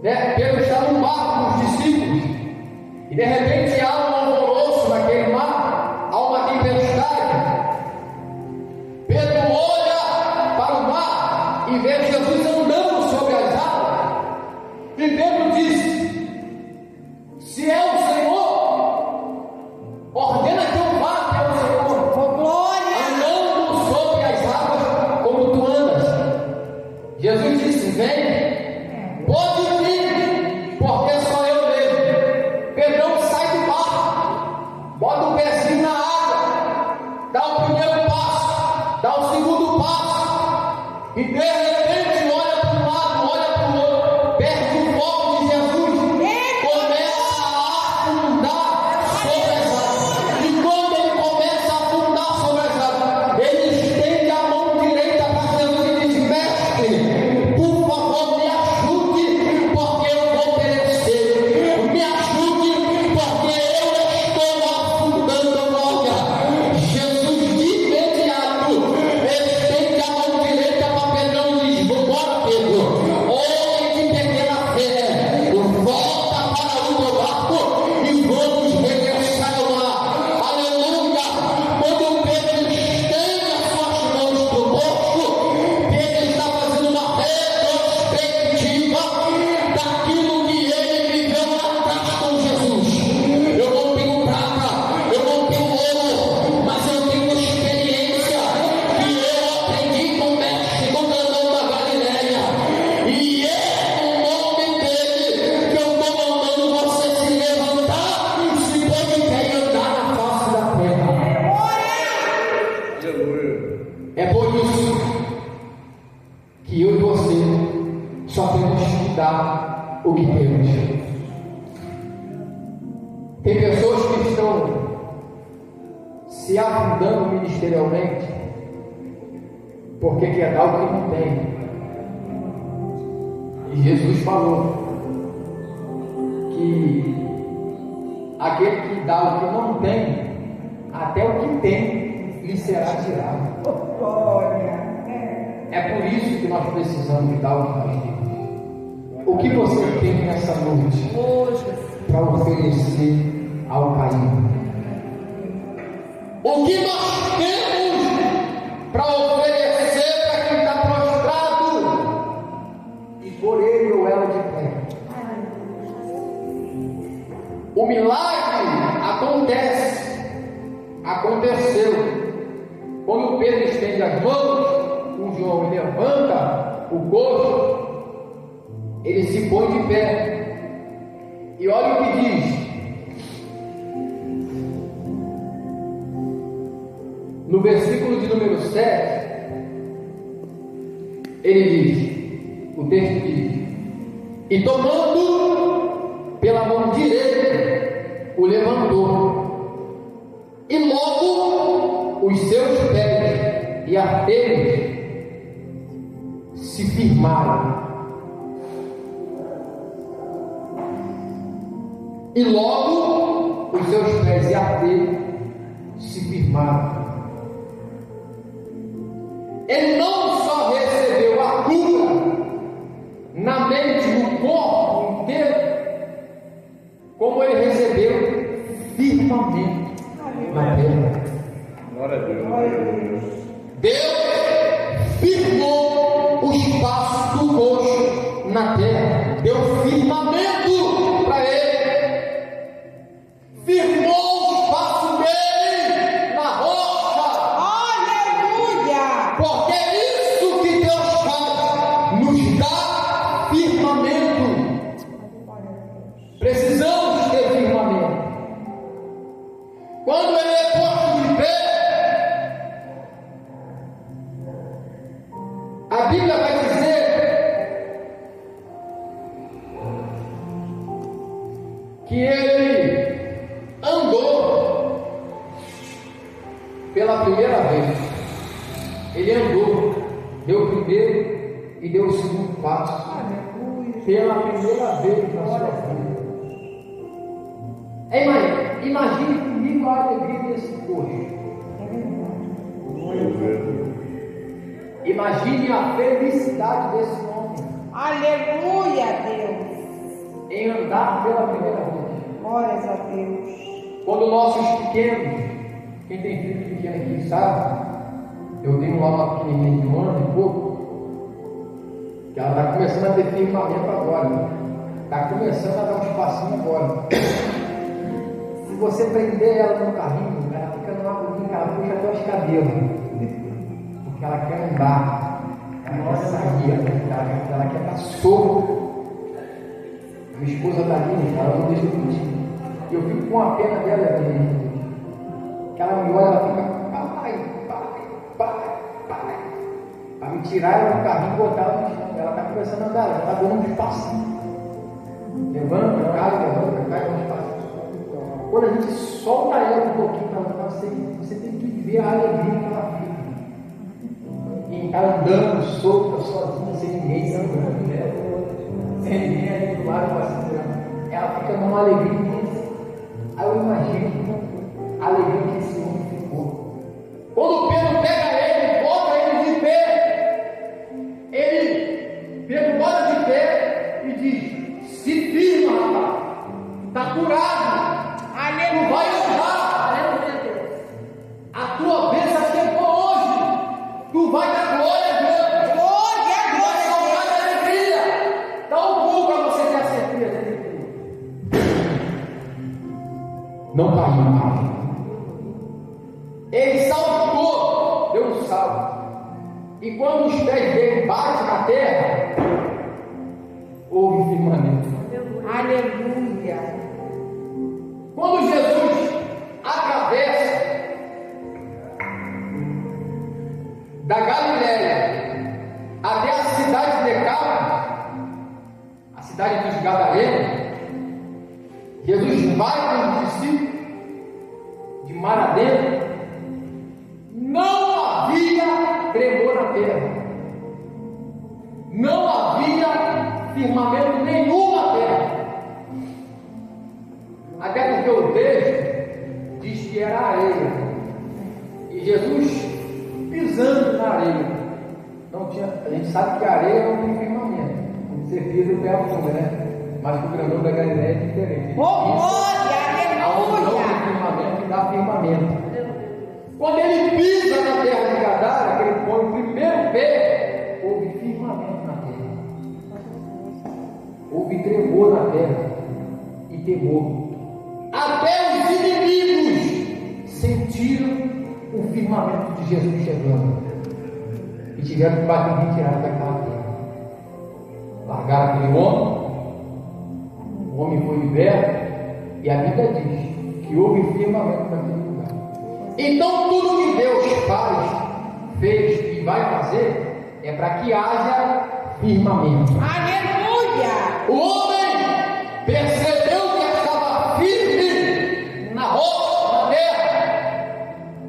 [SPEAKER 1] né? Pedro está num barco com os discípulos, e de repente há um alvoroço naquele mar, há uma tempestade. Pedro olha para o mar e vê Jesus andando sobre as águas, e Pedro disse: se é o Senhor, ordena que eu vá até o Senhor.
[SPEAKER 3] Oh, glória!
[SPEAKER 1] Andando sobre as águas como tu andas. Jesus disse: vem, pode vir, porque sou eu mesmo. Pedrão sai do barco, bota o pezinho na água, dá o primeiro passo, dá o segundo passo, e de repente olha para um lado, olha para o outro, perde o foco de Jesus, começa a afundar sobre as águas. E quando ele começa a afundar sobre as águas, ele estende a mão direita para Jesus e diz: mestre, por favor, me ajude, porque eu vou perecer. Me ajude, porque eu estou afundando. Olha, Jesus de imediato estende a mão direita para Pedrão e diz: vambora, Pedro, homem de pequena fé, volta para o teu barco e vamos regressar ao mar. Aleluia! Quando Pedro estende as suas mãos para o bolso, Pedro está fazendo uma retrospectiva daquilo que ele viveu lá atrás com Jesus. Eu não tenho prata, eu não tenho ouro, mas eu tenho experiência que eu aprendi com o mestre do Canaã da Galileia. E é o nome dele que eu estou mandando você se levantar e se pôr de pé e andar na face da terra.
[SPEAKER 2] Aleluia.
[SPEAKER 1] É por isso que eu e você só temos que dar o que temos. Tem pessoas que estão se afundando ministerialmente porque quer dar o que não tem. E Jesus falou que aquele que dá o que não tem, até o que tem lhe será tirado.
[SPEAKER 3] Glória!
[SPEAKER 1] É por isso que nós precisamos dar o que nós temos. O que você tem nessa noite
[SPEAKER 3] Hoje,
[SPEAKER 1] para oferecer ao caído? O que nós temos para oferecer para quem está prostrado e por ele ou ela de pé? O milagre aconteceu quando Pedro estende as mãos, o João levanta o coxo, ele se põe de pé, e olha o que diz no versículo de número 7. Ele diz, o texto diz: e tomando pela mão direita, o levantou, e logo os seus pés e artelhos se firmaram. E logo os seus pés e artelhos se firmaram. Ele não só recebeu a cura na mente, no corpo inteiro, como ele recebeu firmamento na terra.
[SPEAKER 2] Glória a Deus.
[SPEAKER 1] Deus firmou os passos do coxo na terra, deu firmamento para ele, firmou os passos dele na rocha.
[SPEAKER 3] aleluia!
[SPEAKER 1] Porque isso que ele andou pela primeira vez. Ele andou, deu o primeiro e deu o segundo passo pela primeira vez na sua vida. Imagine comigo a alegria desse povo. Imagine a felicidade desse homem
[SPEAKER 3] Aleluia, Deus.
[SPEAKER 1] em andar pela primeira vez.
[SPEAKER 3] Glórias a Deus.
[SPEAKER 1] Quando nossos pequenos, quem tem filho pequeno aqui sabe, eu tenho lá uma pequenininha de 1 ano e pouco, que ela está começando a ter firmamento agora, está começando a dar um espacinho agora. Se você prender ela no carrinho, ela fica numa bolinha, ela puxa até os cabelos, porque ela quer andar, ela quer sair, ela quer estar solta. Minha esposa está ali, ela não deixa eu curtir. Eu fico com a pena dela, que ela me olha, ela fica, pai, para me tirar ela do carrinho e botar ela no chão. Ela está começando a andar, ela está dando um espacinho. Levanta, cai, dá um espacinho. Quando a gente solta ela um pouquinho para andar, você tem que ver a alegria que ela fica. E está andando solta, sozinha, sem ninguém andando, né? Sem ninguém ali do lado para segurando. Ela fica numa alegria imensa. Aí eu imagino a alegria que esse homem ficou. Quando Pedro pega ele, bota ele de pé, Pedro bota de pé e diz: se firma, rapaz, está curado, tu vai andar, a tua bênção chegou hoje, tu vai dar glória a Deus, tu vai salvar a alegria, dá um pulo para você ter a certeza da alegria. Não caiu mais. Ele saltou, deu um salto. E quando os pés dele batem na terra, houve firmamento.
[SPEAKER 3] Aleluia.
[SPEAKER 1] Quando Jesus atravessa da Galiléia até a cidade de Decápolis, a cidade dos Gadarenos, Jesus vai com os discípulos de mar adentro. Não havia tremor na terra, não havia firmamento nenhum na terra, até porque o texto diz que era areia, e Jesus pisando na areia, não tinha, a gente sabe que a areia não tem firmamento, você pisa o pé afunda, né? Mas o grandão da Galiléia é diferente.
[SPEAKER 3] Glória,
[SPEAKER 1] Aonde não tem firmamento, dá firmamento. Quando ele pisa na terra de Gadara, que ele põe o primeiro pé, houve firmamento na terra, houve tremor na terra e temor. Até os inimigos sentiram o firmamento de Jesus chegando e tiveram que bater e retirar daquela terra. Largaram aquele homem, o homem foi liberto, e a Bíblia diz que houve firmamento naquele lugar. Então, tudo que Deus fez e vai fazer é para que haja firmamento.
[SPEAKER 3] aleluia.
[SPEAKER 1] O homem percebeu que estava firme na rocha da terra.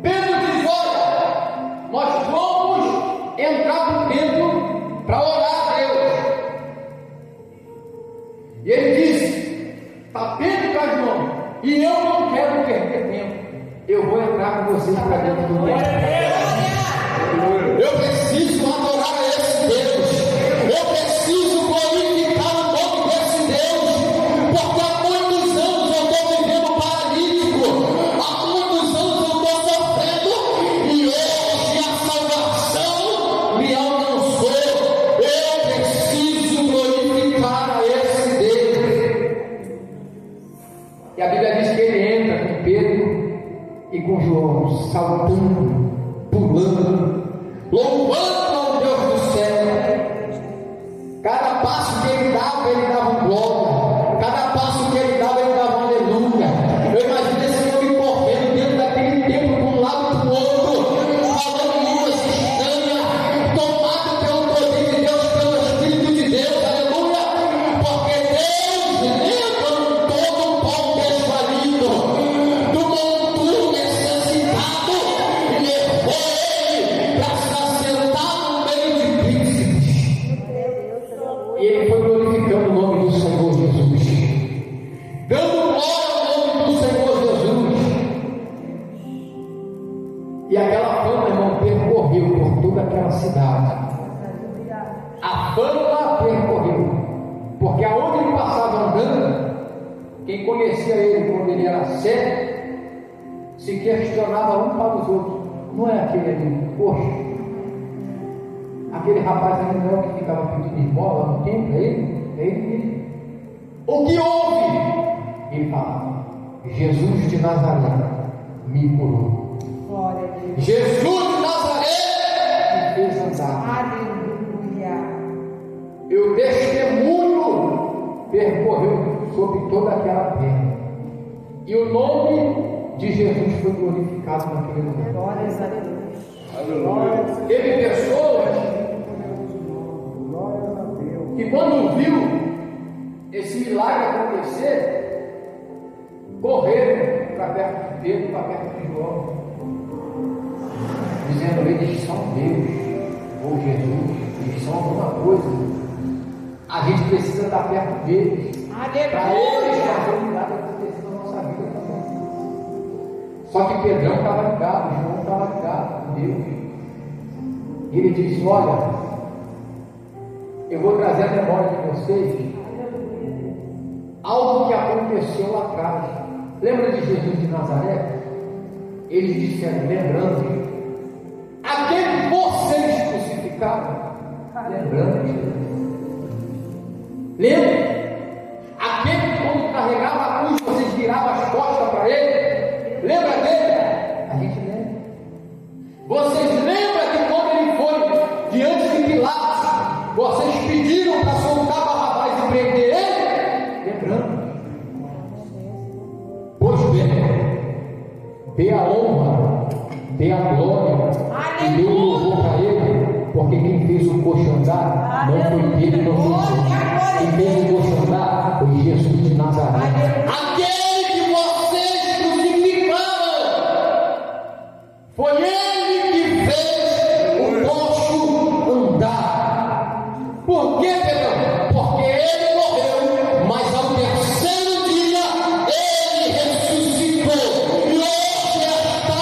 [SPEAKER 1] Pedro diz: olha, nós vamos entrar no templo para orar a Deus. E ele disse: está Pedro para João, e eu não quero perder tempo. Eu vou entrar com vocês para dentro do templo. Eu preciso adorar a esse Deus. Eu preciso glorificar o nome desse Deus. Porque há muitos anos eu estou vivendo paralítico. Há muitos anos eu estou sofrendo. E hoje a salvação me alcançou. Eu preciso glorificar a esse Deus. E a Bíblia diz que ele entra com Pedro e com João, saltando, pulando, louvando ao Deus do céu. Cada passo que ele dava um glória. Cada passo que ele dava um aleluia. Eu imagino esse homem correndo dentro daquele templo, de um lado para o outro, falando línguas estranhas, tomado pelo poder de Deus, pelo Espírito de Deus, aleluia. Porque Deus levanta todo o povo aquela cidade. A fama percorreu, porque aonde ele passava andando, quem conhecia ele quando ele era cego, se questionava um para os outros: não é aquele ali, poxa, aquele rapaz ali não é o que ficava pedindo esmola no templo, é ele? É ele mesmo. O que houve? Ele falava: Jesus de Nazaré me curou.
[SPEAKER 3] Glória a Deus.
[SPEAKER 1] Jesus de Nazaré me fez andar.
[SPEAKER 3] Aleluia.
[SPEAKER 1] E o testemunho percorreu sobre toda aquela terra. E o nome de Jesus foi glorificado naquele lugar.
[SPEAKER 3] Glórias a Deus.
[SPEAKER 2] Aleluia.
[SPEAKER 1] Teve pessoas
[SPEAKER 4] Glórias a Deus.
[SPEAKER 1] que, quando viu esse milagre acontecer, correram para perto de Pedro, para perto de João, dizendo: eles são Deus, ou Jesus, eles são alguma coisa. A gente precisa estar perto deles, para eles
[SPEAKER 3] Aleluia.
[SPEAKER 1] fazerem milagre acontecer na nossa vida também. Só que Pedrão estava ligado, João estava ligado com Deus. E ele disse: olha, eu vou trazer a memória de vocês algo que aconteceu lá atrás. Lembra de Jesus de Nazaré? Eles disseram, lembrando, aquele que vocês crucificaram, lembrando. Lembra? Aquele que, quando carregava a cruz, vocês viravam as costas para ele. Lembra dele? A gente lembra. Vocês lembram que quando ele foi diante de Pilatos, vocês pediram para soltar Barrabás e prender ele? Lembrando. Pois bem, dê a honra, dê a glória e dê o louvor para ele, porque quem fez o coxo andar não foi ele, não foi você. Quem fez o coxo andar foi Jesus de Nazaré. Aquele que vocês crucificaram, foi ele que fez o coxo andar. Por quê, Pedro? Porque ele morreu, mas ao terceiro dia ele ressuscitou. E hoje está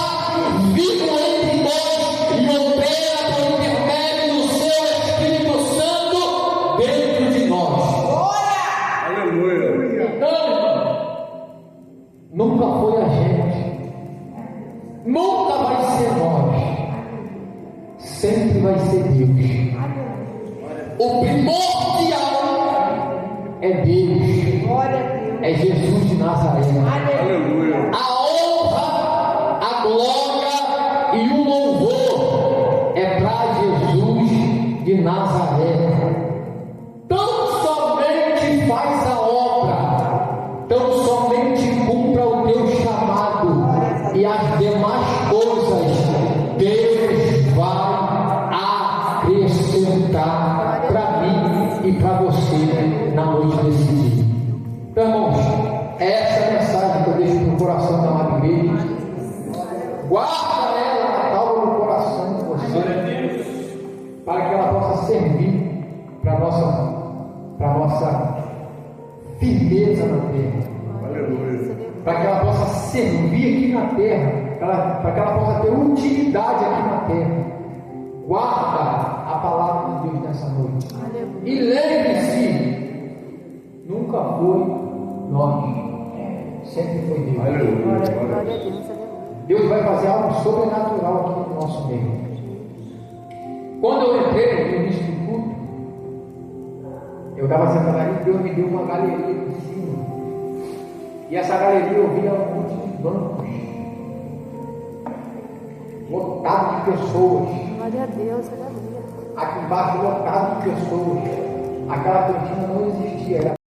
[SPEAKER 1] vivo entre nós e opera por intermédio do seu Espírito Santo dentro de nós.
[SPEAKER 2] Aleluia.
[SPEAKER 1] Então, nunca foi a gente, nunca vai ser nós, sempre vai ser Deus. O primordial é Deus,
[SPEAKER 3] Glória a Deus.
[SPEAKER 1] é Jesus de Nazaré.
[SPEAKER 2] Aleluia.
[SPEAKER 1] A honra, a glória e o louvor é para Jesus de Nazaré. Tão somente faz a obra, tão somente cumpra o teu chamado, e as demais coisas Deus vai acrescentar para mim e para você na noite desse dia. Então, irmãos, essa é a mensagem que eu deixo no coração da amada igreja. Guarda ela na tábua no coração de você, para que ela possa servir para nossa firmeza na terra,
[SPEAKER 2] Aleluia.
[SPEAKER 1] para que ela possa servir aqui na terra, para que ela possa ter utilidade aqui na terra. Guarda a palavra de Deus nessa noite. E lembre-se, nunca foi nós, sempre foi Deus.
[SPEAKER 2] Aleluia.
[SPEAKER 1] Deus vai fazer algo sobrenatural aqui no nosso meio. Quando eu entrei no início do culto, eu estava sentado ali e Deus me deu uma galeria em cima. E essa galeria eu via um monte de bancos, lotado de pessoas.
[SPEAKER 5] Glória a Deus, aleluia.
[SPEAKER 1] Aqui embaixo lotado de pessoas. Aquela cantina não existia, era